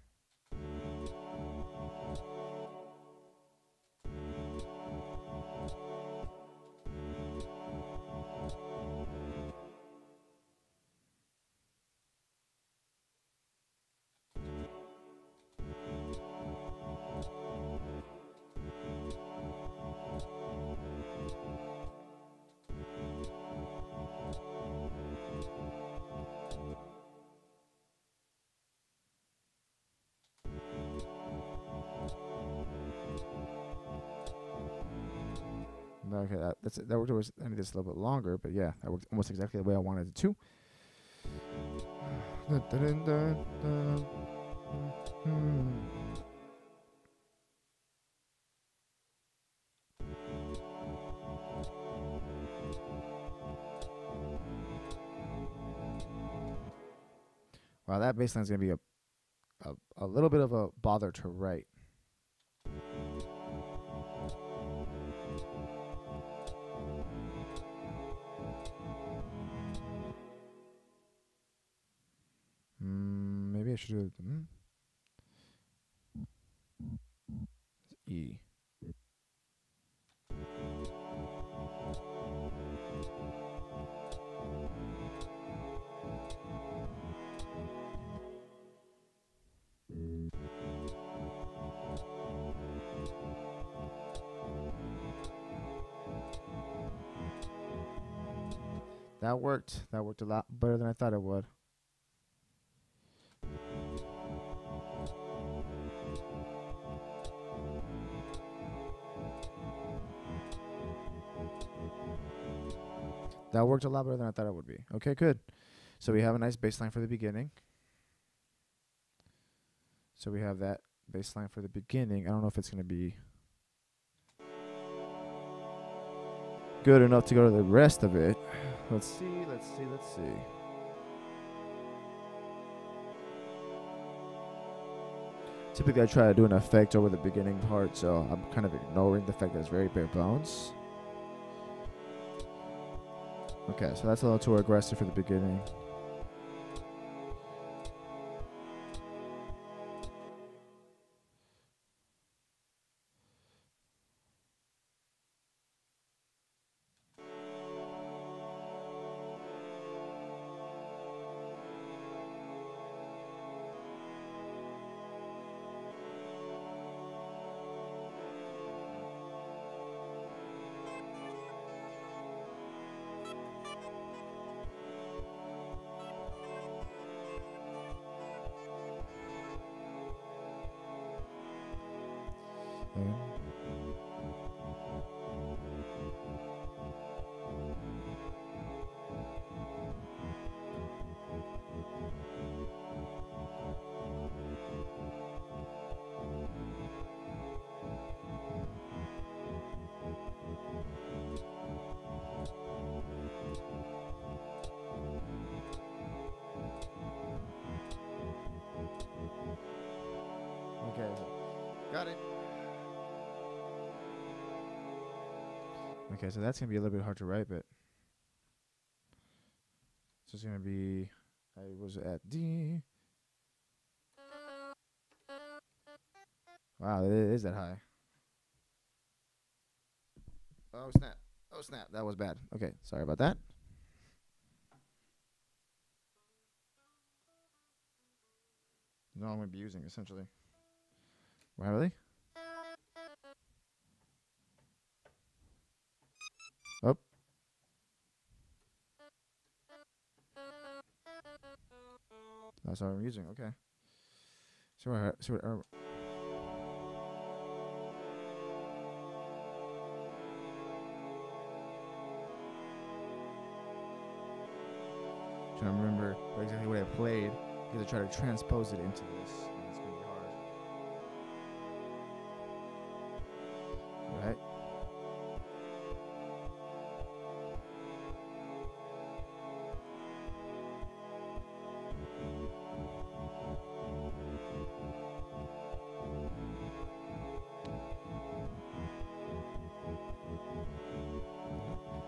Okay, that worked. I need this a little bit longer, but yeah, that worked almost exactly the way I wanted it to. Wow, that bass line's gonna be a little bit of a bother to write. Maybe I should do E. That worked. That worked a lot better than I thought it would. That worked a lot better than I thought it would be. Okay, good. So we have a nice bass line for the beginning. So we have that bass line for the beginning. I don't know if it's going to be good enough to go to the rest of it. Let's see. Typically, I try to do an effect over the beginning part, so I'm kind of ignoring the fact that it's very bare bones. Okay, so that's a little too aggressive for the beginning. Got it. Okay, so that's gonna be a little bit hard to write, but so it's gonna be. I was at D. Wow, it is that high. Oh snap! Oh snap! That was bad. Okay, sorry about that. No, I'm gonna be using essentially. Wow, really? Oh. That's what I'm using. Okay. So trying to remember exactly what I played because I try to transpose it into this, and it's gonna be hard. Right?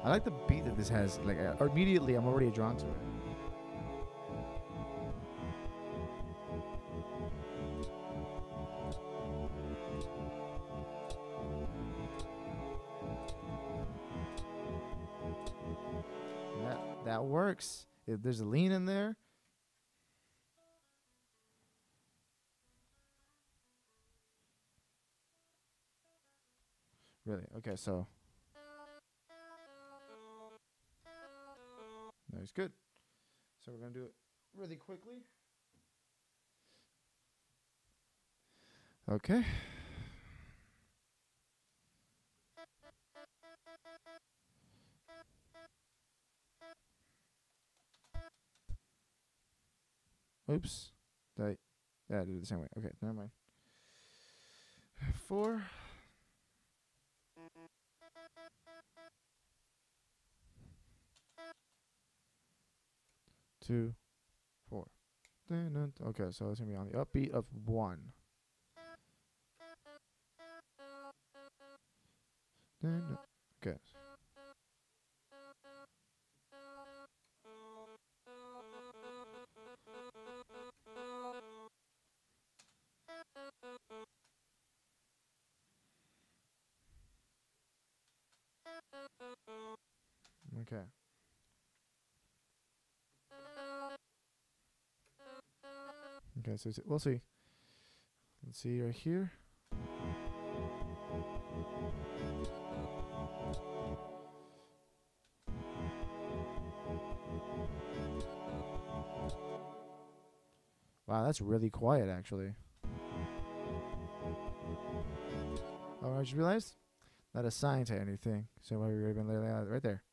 I like the beat that this has. Like, immediately, I'm already drawn to it. That works. If there's a lean in there. Really? Okay, so. That's good. So we're going to do it really quickly. Okay. Oops. I did it the same way. Okay, never mind. 4. 2, 4. Okay, so it's gonna be on the upbeat of 1. Okay. Okay. Okay, so we'll see. Let's see right here. Wow, that's really quiet, actually. Oh, I just realized? Not assigned to anything. So why we would have been right there.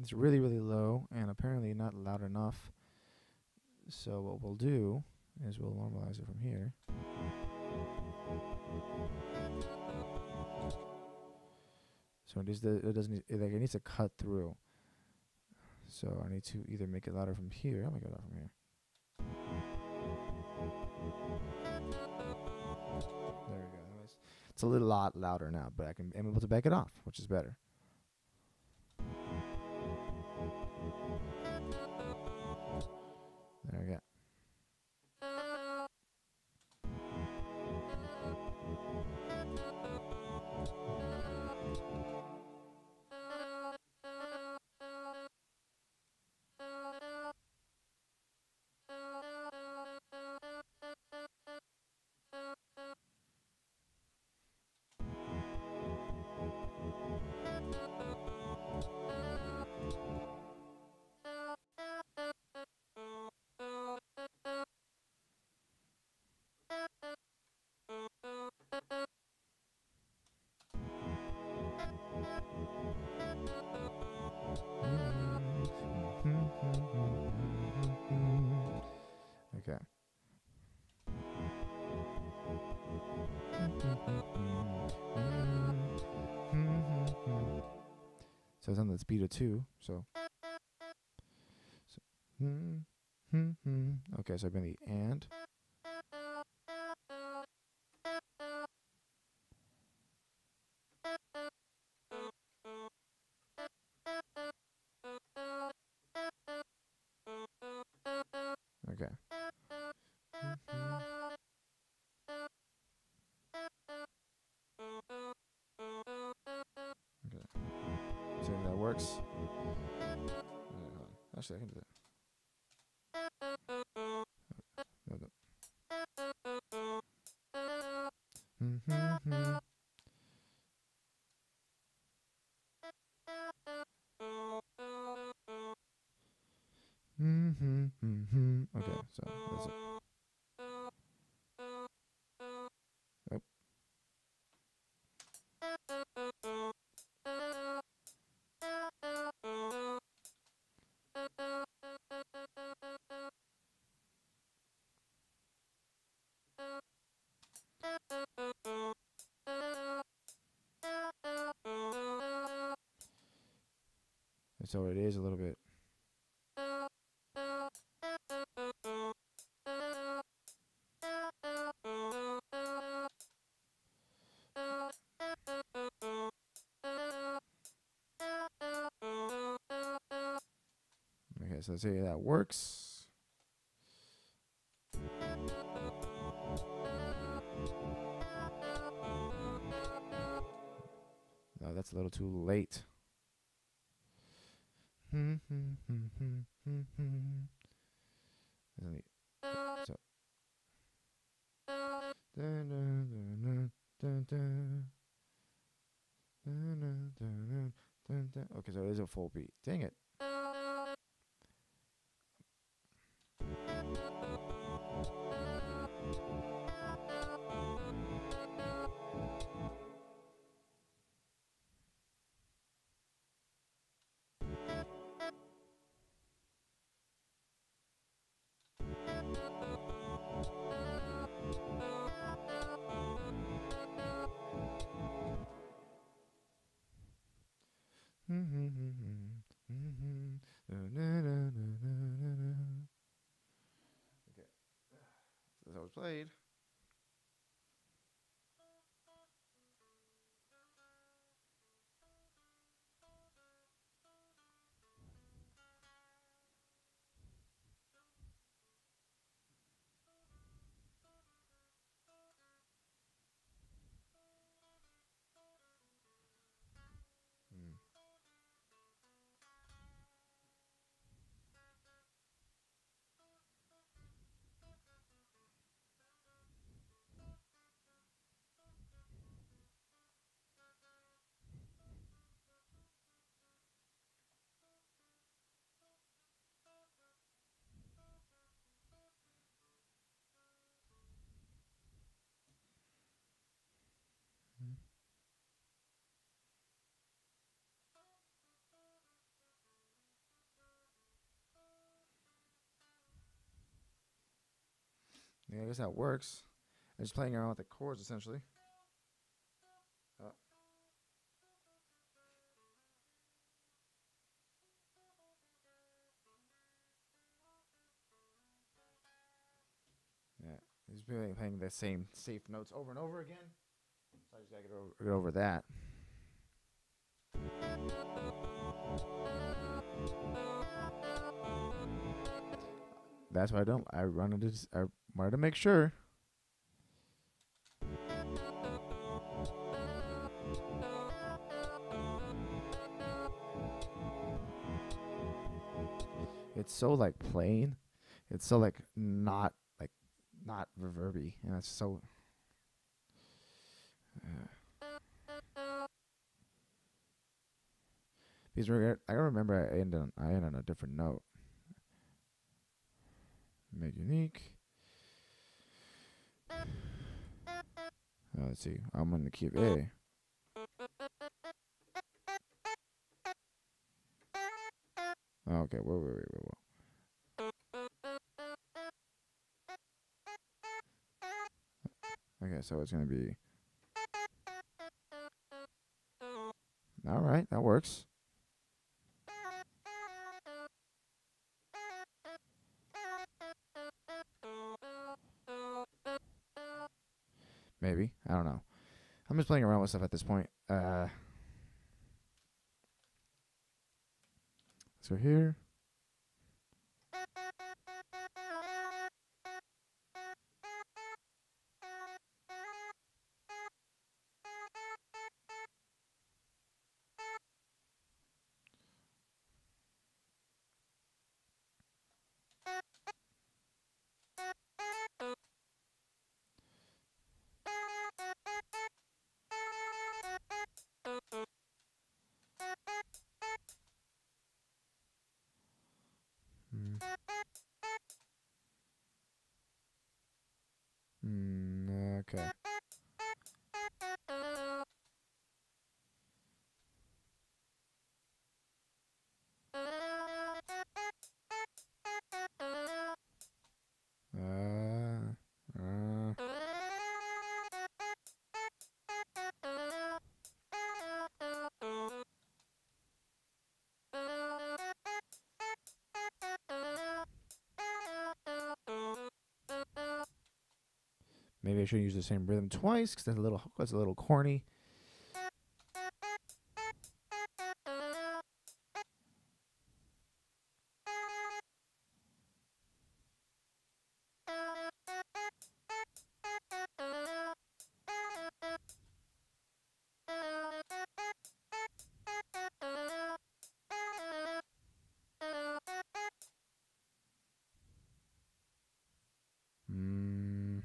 It's really, really low, and apparently not loud enough. So what we'll do is we'll normalize it from here. So it needs to cut through. So I need to either make it louder from here. I'll make it louder from here. There we go. It's a little lot louder now, but I'm able to back it off, which is better. There we go. Okay. So it's on the speed of 2. So Okay, so I've been the and. Okay. Okay. So that works. Hold on. Actually, I can do that. No, no. Okay, so that's it. Yep. So it is a little bit. Okay, so let's say that works. No, that's a little too late. So. Okay, so it is a full beat. Dang it. Okay, that's how it's played. Yeah, I guess that works. I'm just playing around with the chords essentially. Yeah, he's really playing the same safe notes over and over again. So I just gotta get over that. That's why I don't. I wanted to make sure. It's so like plain. It's so like not reverby, and it's so. Because I remember I ended on a different note. Make unique. Let's see. I'm on the key of A. Okay, whoa. Okay, so it's gonna be. All right, that works. Maybe. I don't know. I'm just playing around with stuff at this point. Let's go here. Okay. Uh, Maybe I should use the same rhythm twice because that's a little corny. Mm,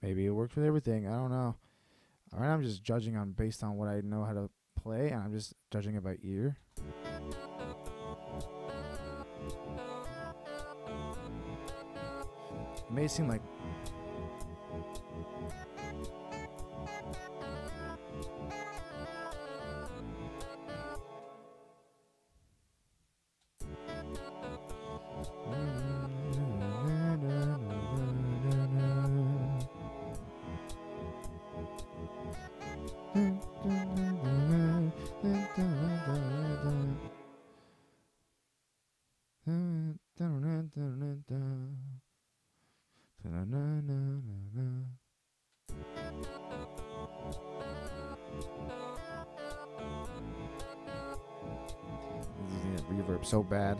Maybe it works with everything. I don't know. All right, I'm just judging on based on what I know how to play, and I'm just judging it by ear. It may seem like reverb so bad.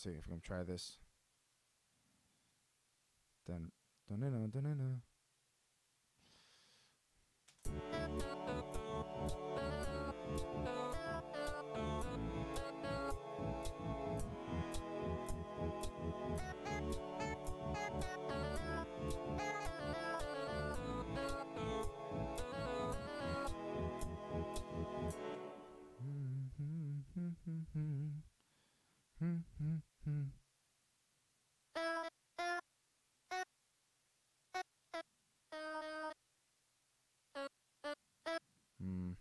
Let's see if we can try this. Dun, dun, dun, dun, dun, dun. Mm.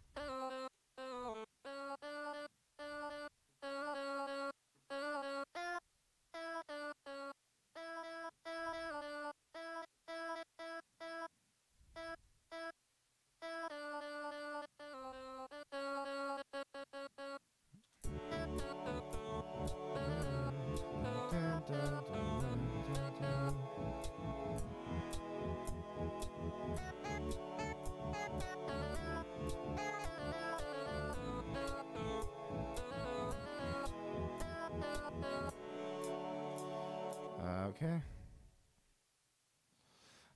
Okay. I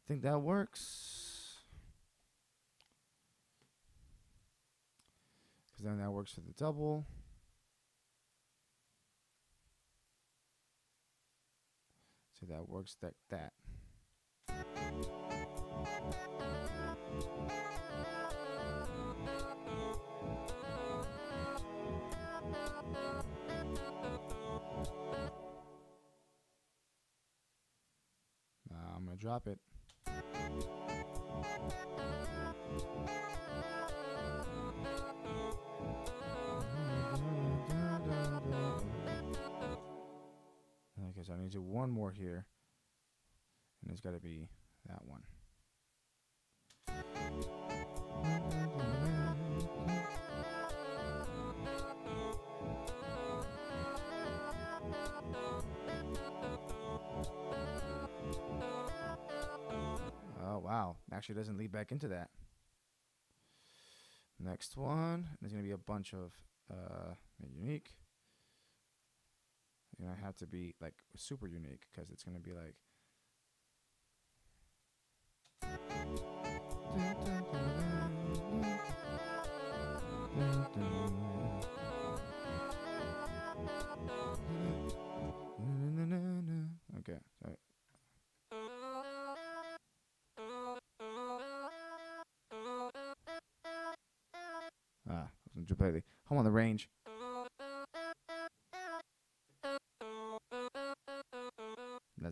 think that works. Because then that works for the double. So that works that. I'm going to drop it. Okay, so I need to do one more here. And it's got to be that one. Oh, wow. Actually, it doesn't lead back into that. Next one. There's going to be a bunch of unique. It's going to have to be like super unique because it's going to be like. Okay. Sorry. Wasn't too plainly. Home on the range.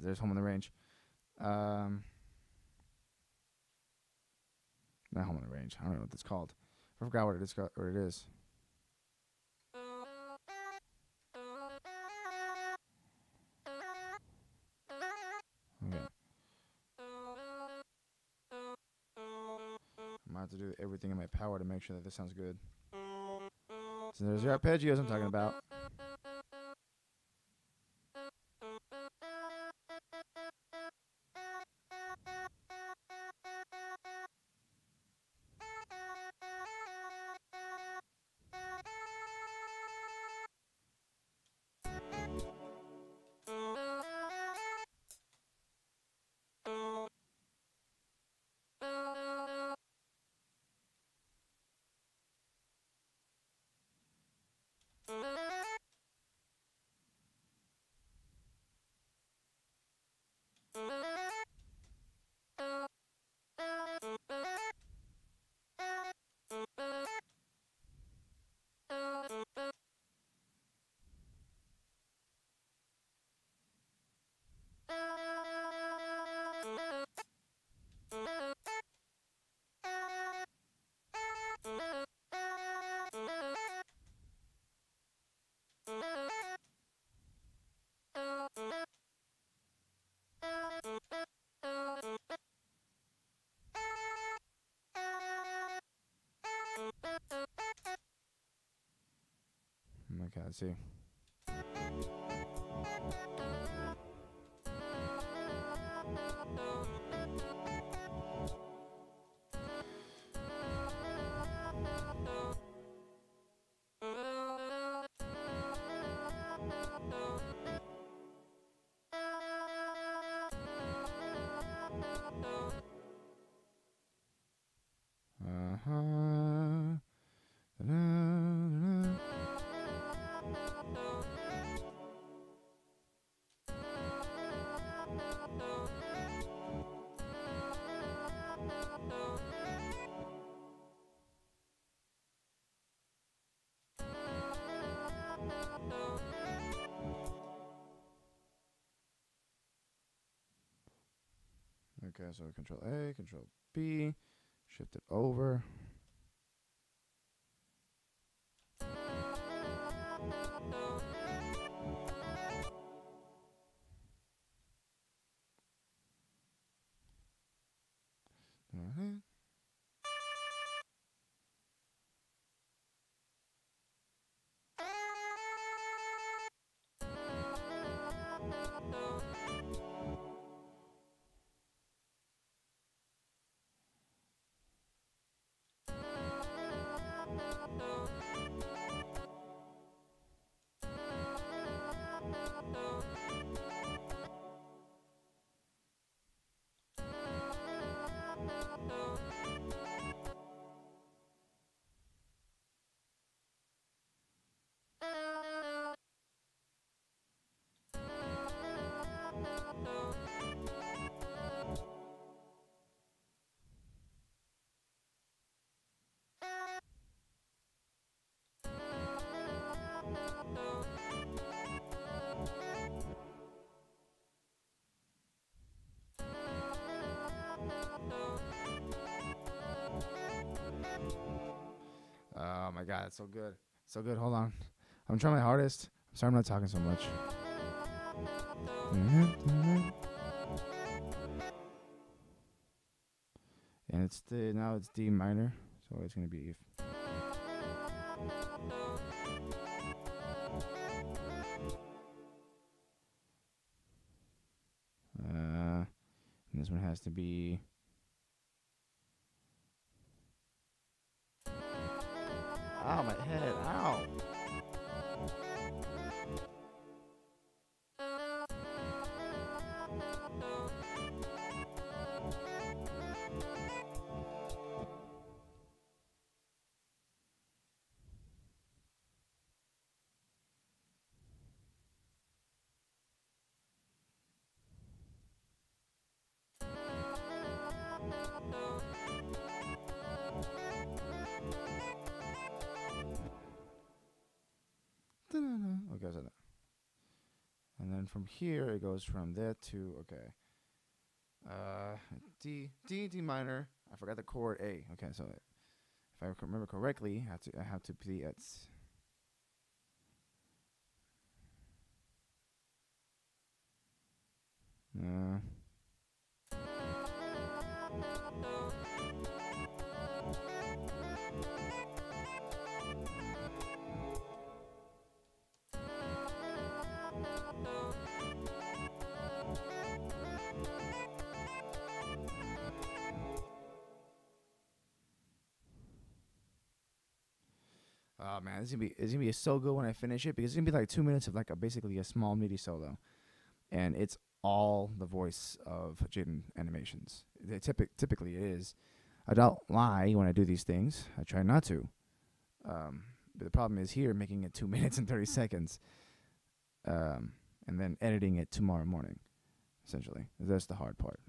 There's home on the range. Not home on the range. I don't know what it's called. I forgot what it is. Okay. I'm going to have to do everything in my power to make sure that this sounds good. So there's your arpeggios I'm talking about. Okay, let's see. Okay, so Control A, Control B, shift it over. my god, it's so good. So good. Hold on. I'm trying my hardest. I'm sorry I'm not talking so much. And now it's D minor, so it's gonna be and this one has to be ow, my head, ow. Okay, so that. And then from here it goes from there to D minor. I forgot the chord A. Okay, so if I remember correctly, I have to be at oh man, it's gonna be so good when I finish it, because it's gonna be like 2 minutes of like basically a small MIDI solo, and it's all the voice of Jaiden animations. Typically it is. I don't lie when I do these things. I try not to. But the problem is here making it 2 minutes and 30 seconds, and then editing it tomorrow morning. Essentially, that's the hard part.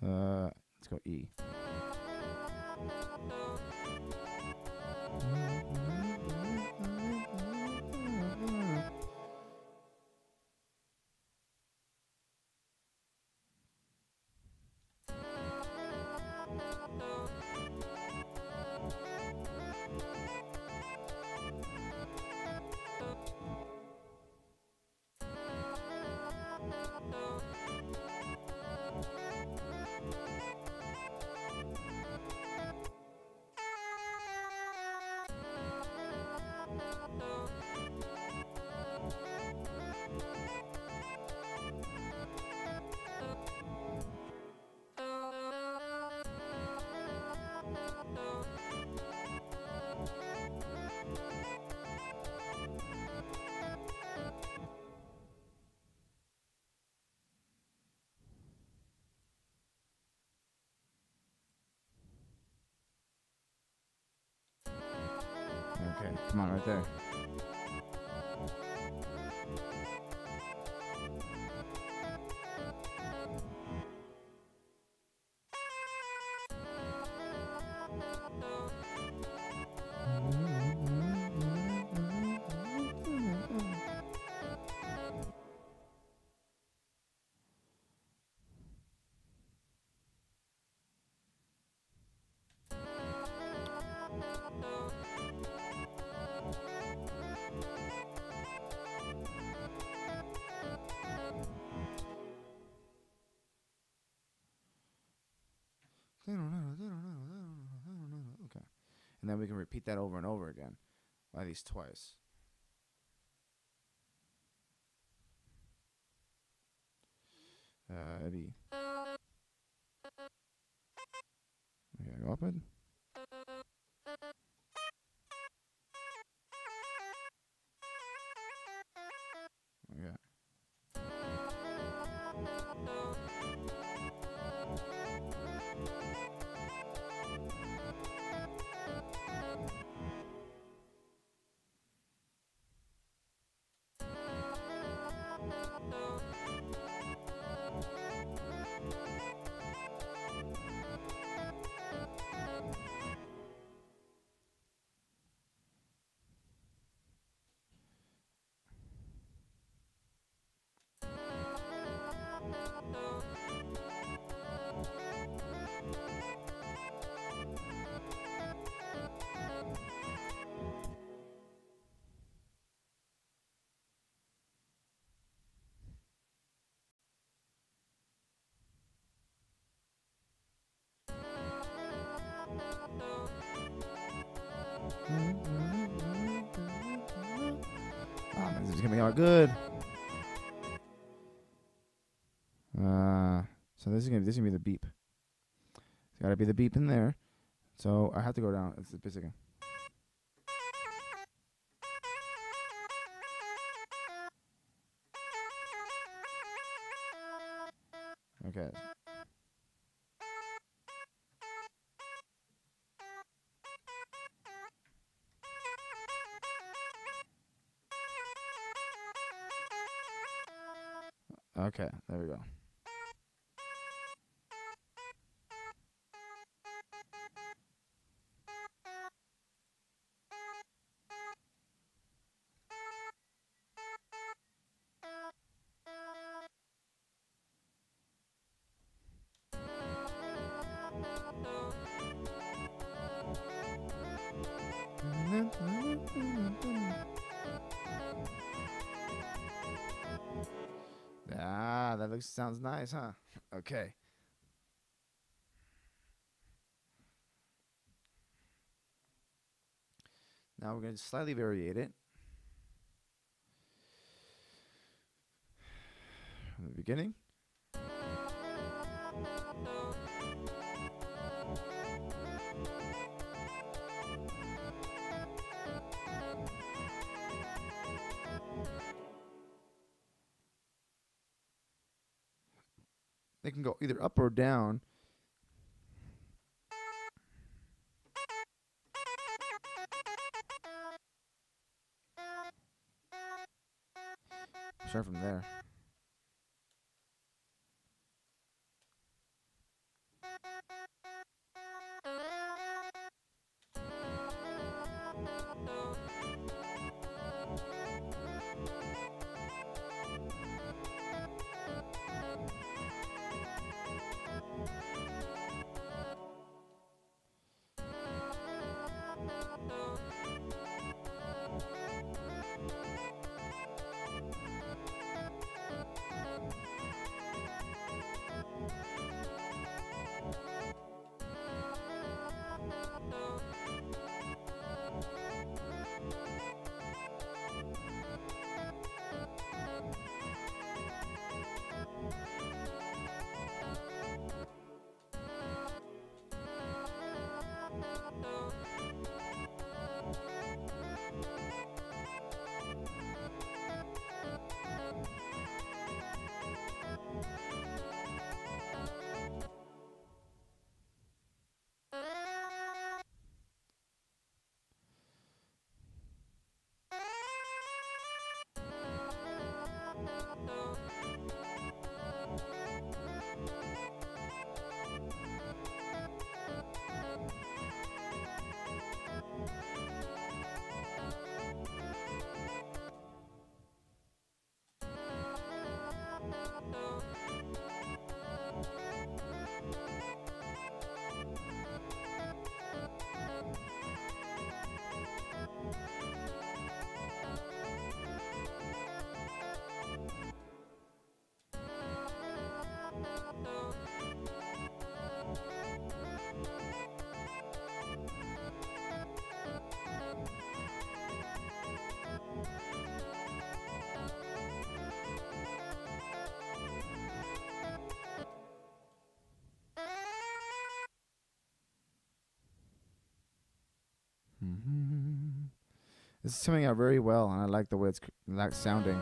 Let's go E. Okay, come on, right there. Okay. And then we can repeat that over and over again, at least twice. Eddie. Okay, go up it. Okay. is coming out good. So this is gonna be the beep. It's gotta be the beep in there. So I have to go down. It's the bass again. Okay. Okay, there we go. Ah, that sounds nice, huh? Okay. Now we're going to slightly variate it. From the beginning. They can go either up or down. Start from there. This is coming out very well, and I like the way it's sounding.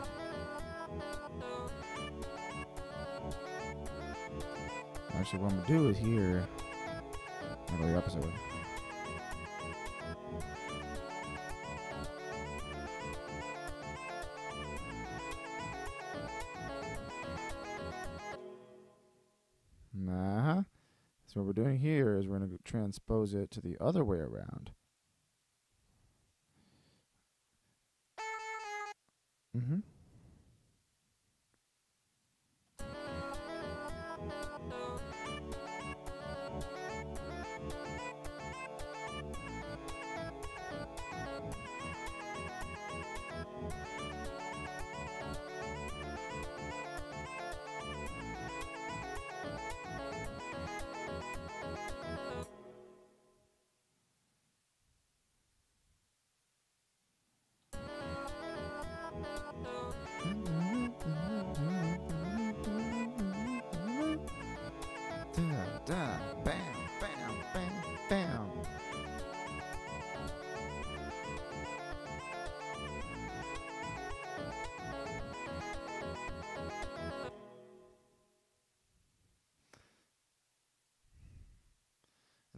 Actually, what I'm gonna do is here. I'm gonna go the opposite way. So what we're doing here is we're gonna transpose it to the other way around. Mm-hmm.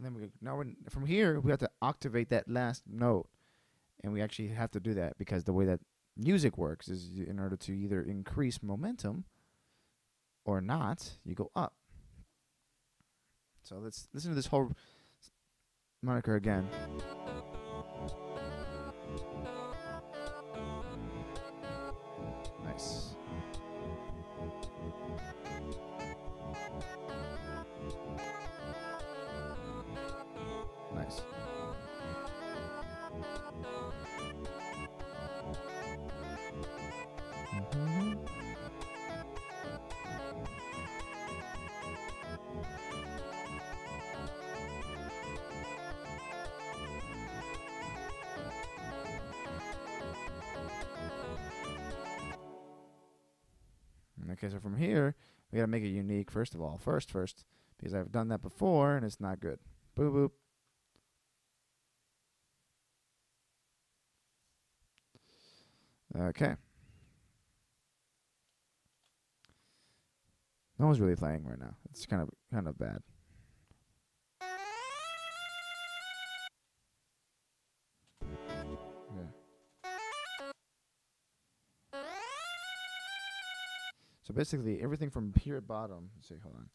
And then from here we have to octavate that last note, and we actually have to do that because the way that music works is in order to either increase momentum or not, you go up. So let's listen to this whole moniker again. Nice. Nice. Okay, so from here, we gotta make it unique first of all. First, because I've done that before and it's not good. Boop boop. Okay. No one's really playing right now. It's kind of bad. Yeah. So basically, everything from here at bottom. Let's see, hold on.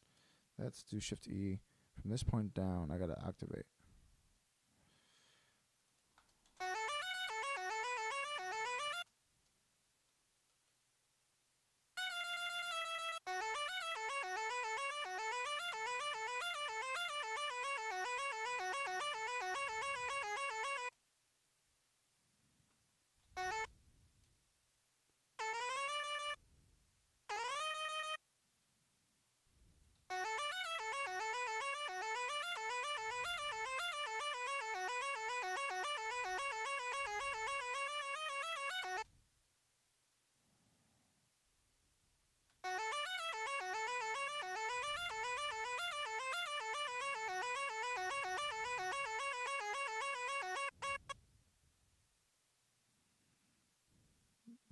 Let's do Shift E. From this point down, I gotta activate.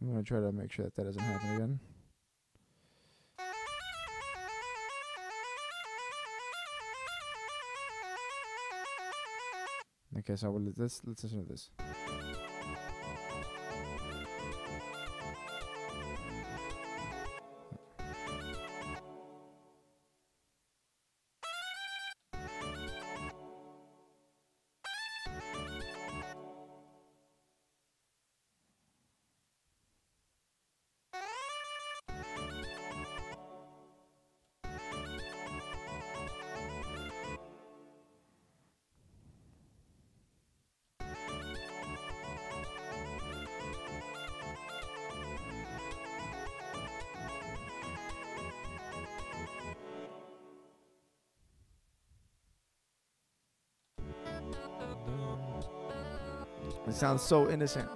I'm gonna try to make sure that doesn't happen again. Okay, so let's listen to this. It sounds so innocent.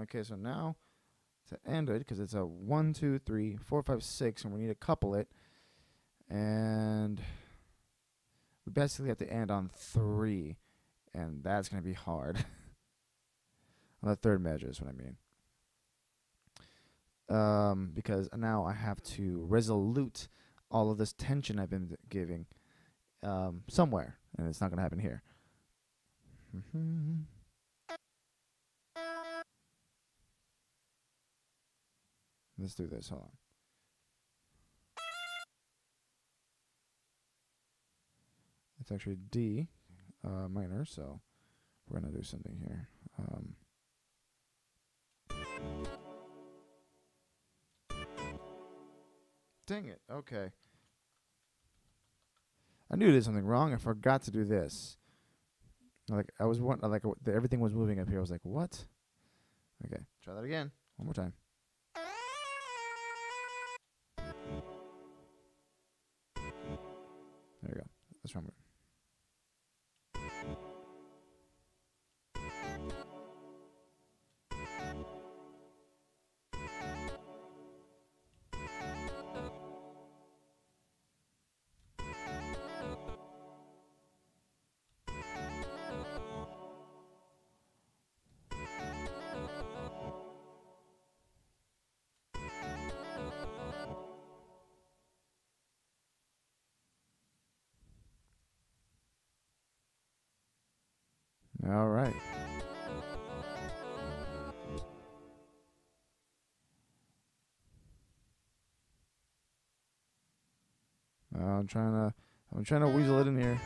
Okay, so now to end it, because it's a 1, 2, 3, 4, 5, 6, and we need to couple it, and we basically have to end on 3, and that's going to be hard. On the third measure is what I mean. Because now I have to resolute all of this tension I've been giving somewhere, and it's not going to happen here. Let's do this. Hold on. It's actually D minor, so we're going to do something here. Dang it. Okay. I knew I did something wrong. I forgot to do this. Like I was like everything was moving up here. I was like, what? Okay, try that again. One more time. There we go. That's wrong. All right. I'm trying to weasel it in here.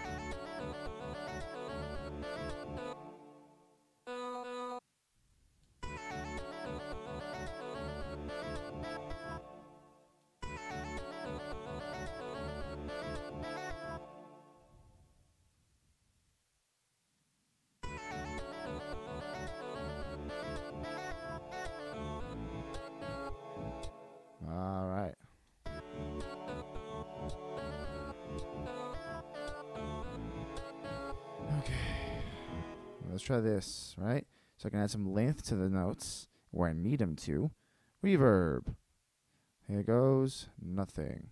All right. Okay. Let's try this, right? So I can add some length to the notes where I need them to. Reverb. Here goes nothing.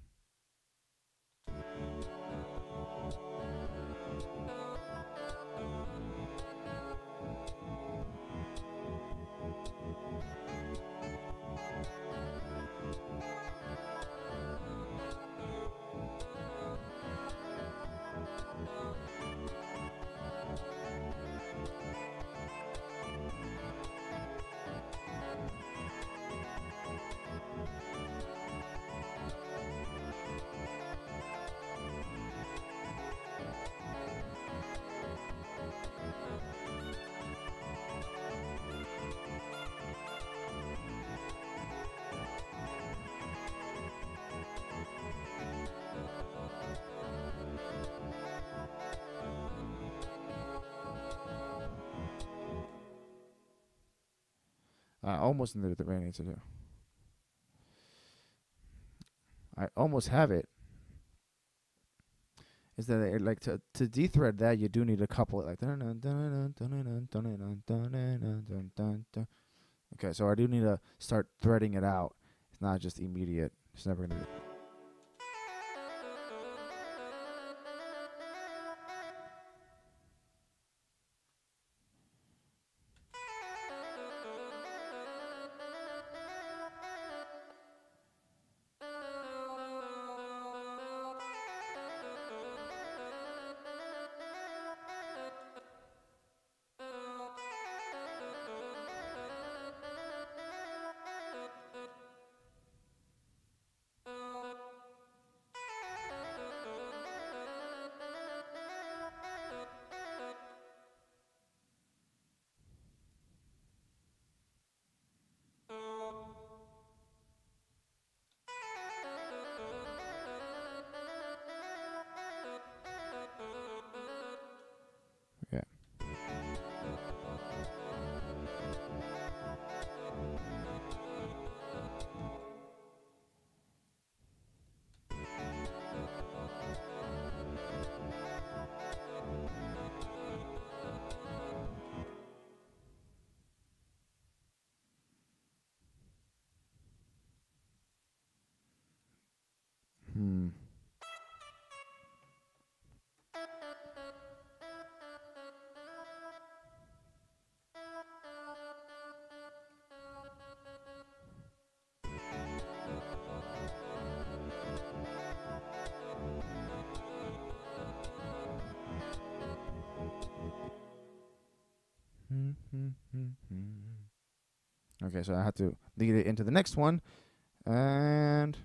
I almost did the way I need to do. I almost have it. Is that like to dethread that you do need a couple like okay, so I do need to start threading it out. It's not just immediate. It's never gonna be. Yeah. Hmm. Okay, so I have to lead it into the next one, and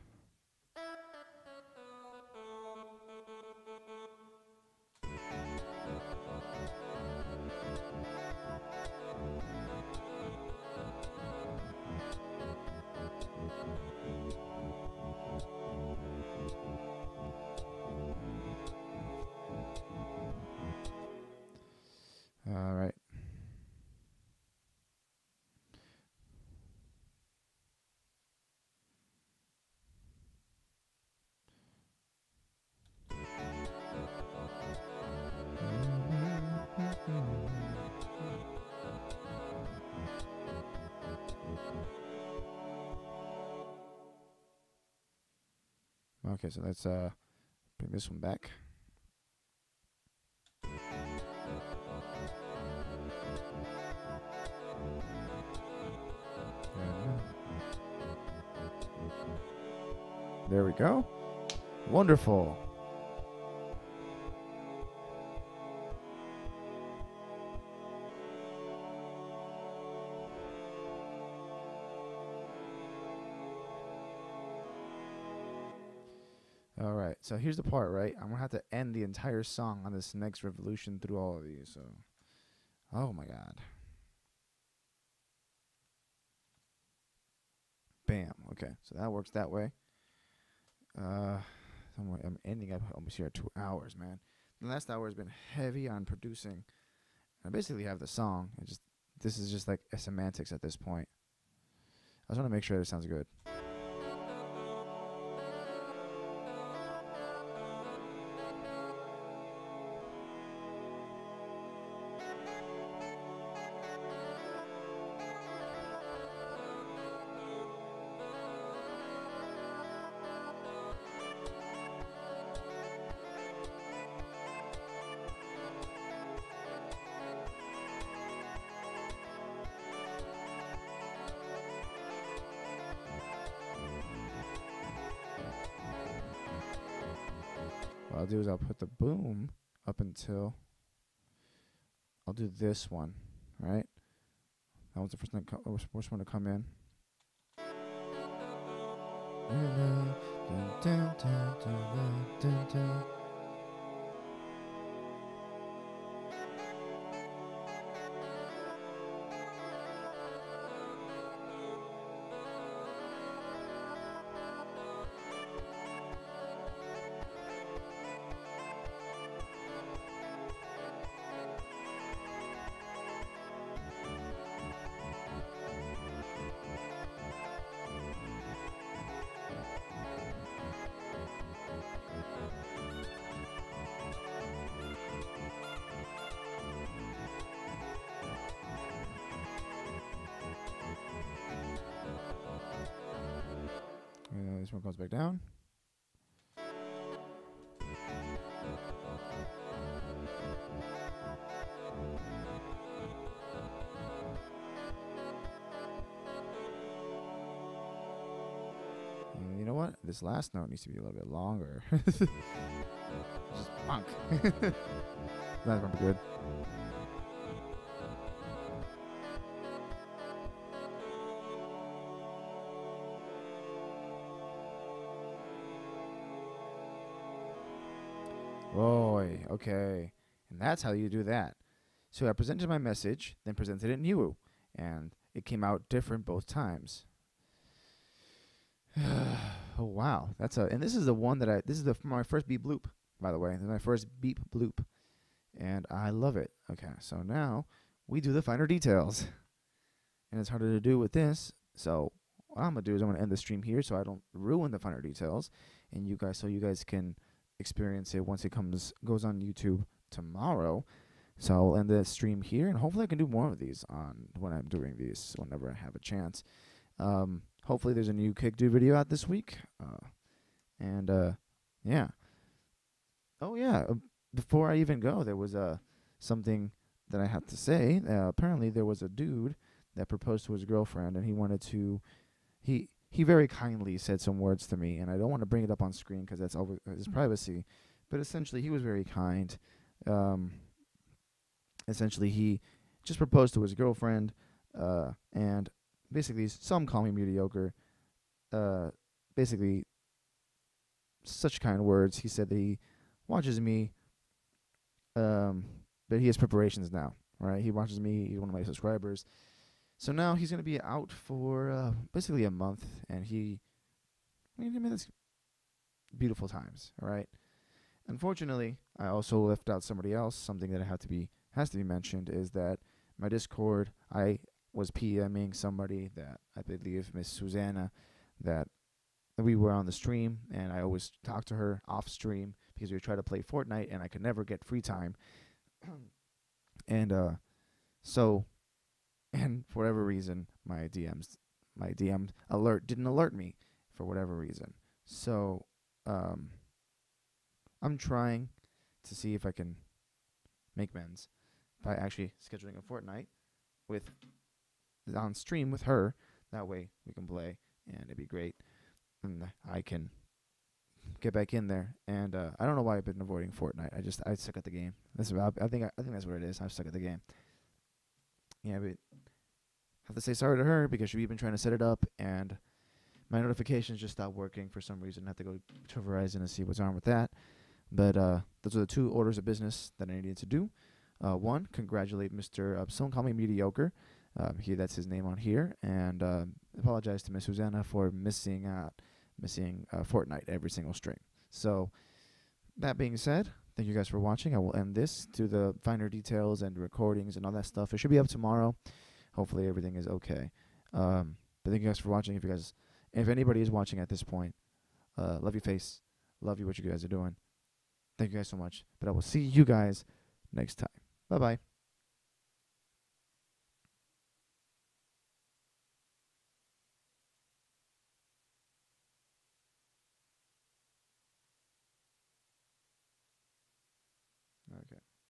Okay, so let's bring this one back. There we go. Wonderful. All right, so here's the part, right? I'm gonna have to end the entire song on this next revolution through all of these. So, oh my god, bam. Okay, so that works that way. I'm ending up almost here at 2 hours, man. The last hour has been heavy on producing. I basically have the song. This is just like a semantics at this point. I just want to make sure it sounds good. What I'll do is I'll put the boom up until I'll do this one, right? That was the first one to come in. This one goes back down. And you know what? This last note needs to be a little bit longer. Just bonk. That's gonna be good. Boy, okay. And that's how you do that. So I presented my message, then presented it in Yu, and it came out different both times. Oh wow, and this is the one that this is my first beep bloop, by the way. This is my first beep bloop, and I love it. Okay, so now we do the finer details, and it's harder to do with this. So what I'm gonna do is I'm gonna end the stream here, so I don't ruin the finer details, and you guys can experience it once it goes on YouTube tomorrow. So I'll end the stream here, and hopefully I can do more of these when I'm doing these whenever I have a chance. Hopefully there's a new KICdude video out this week. Yeah. Oh yeah. Before I even go, there was something that I have to say. Apparently there was a dude that proposed to his girlfriend, and he wanted to. He very kindly said some words to me, and I don't want to bring it up on screen because that's over his privacy. But essentially, he was very kind. Essentially, he just proposed to his girlfriend, and basically, some call me mediocre. Basically, such kind words. He said that he watches me, but he has preparations now, right? He watches me. He's one of my subscribers. So now he's going to be out for basically a month, and it's beautiful times, all right? Unfortunately, I also left out somebody else. Something that has to be mentioned is that my Discord, I was PMing somebody that I believe Miss Susanna, that we were on the stream, and I always talk to her off stream because we try to play Fortnite, and I could never get free time. And for whatever reason, my DM alert didn't alert me for whatever reason. So Um, I'm trying to see if I can make amends by actually scheduling a Fortnite with on stream with her. That way we can play, and it'd be great. And I can get back in there. And I don't know why I've been avoiding Fortnite. I suck at the game. I think that's what it is. I'm stuck at the game. Yeah, but I have to say sorry to her because we've been trying to set it up, and my notifications just stopped working for some reason. I have to go to Verizon and see what's wrong with that. But those are the 2 orders of business that I needed to do. One, congratulate Mr. Someone call me mediocre. That's his name on here, and apologize to Miss Susanna for missing Fortnite every single stream. So that being said, thank you guys for watching. I will end this to the finer details and recordings and all that stuff. It should be up tomorrow. Hopefully everything is okay. But thank you guys for watching. If anybody is watching at this point, love your face, love you what you guys are doing. Thank you guys so much. But I will see you guys next time. Bye bye.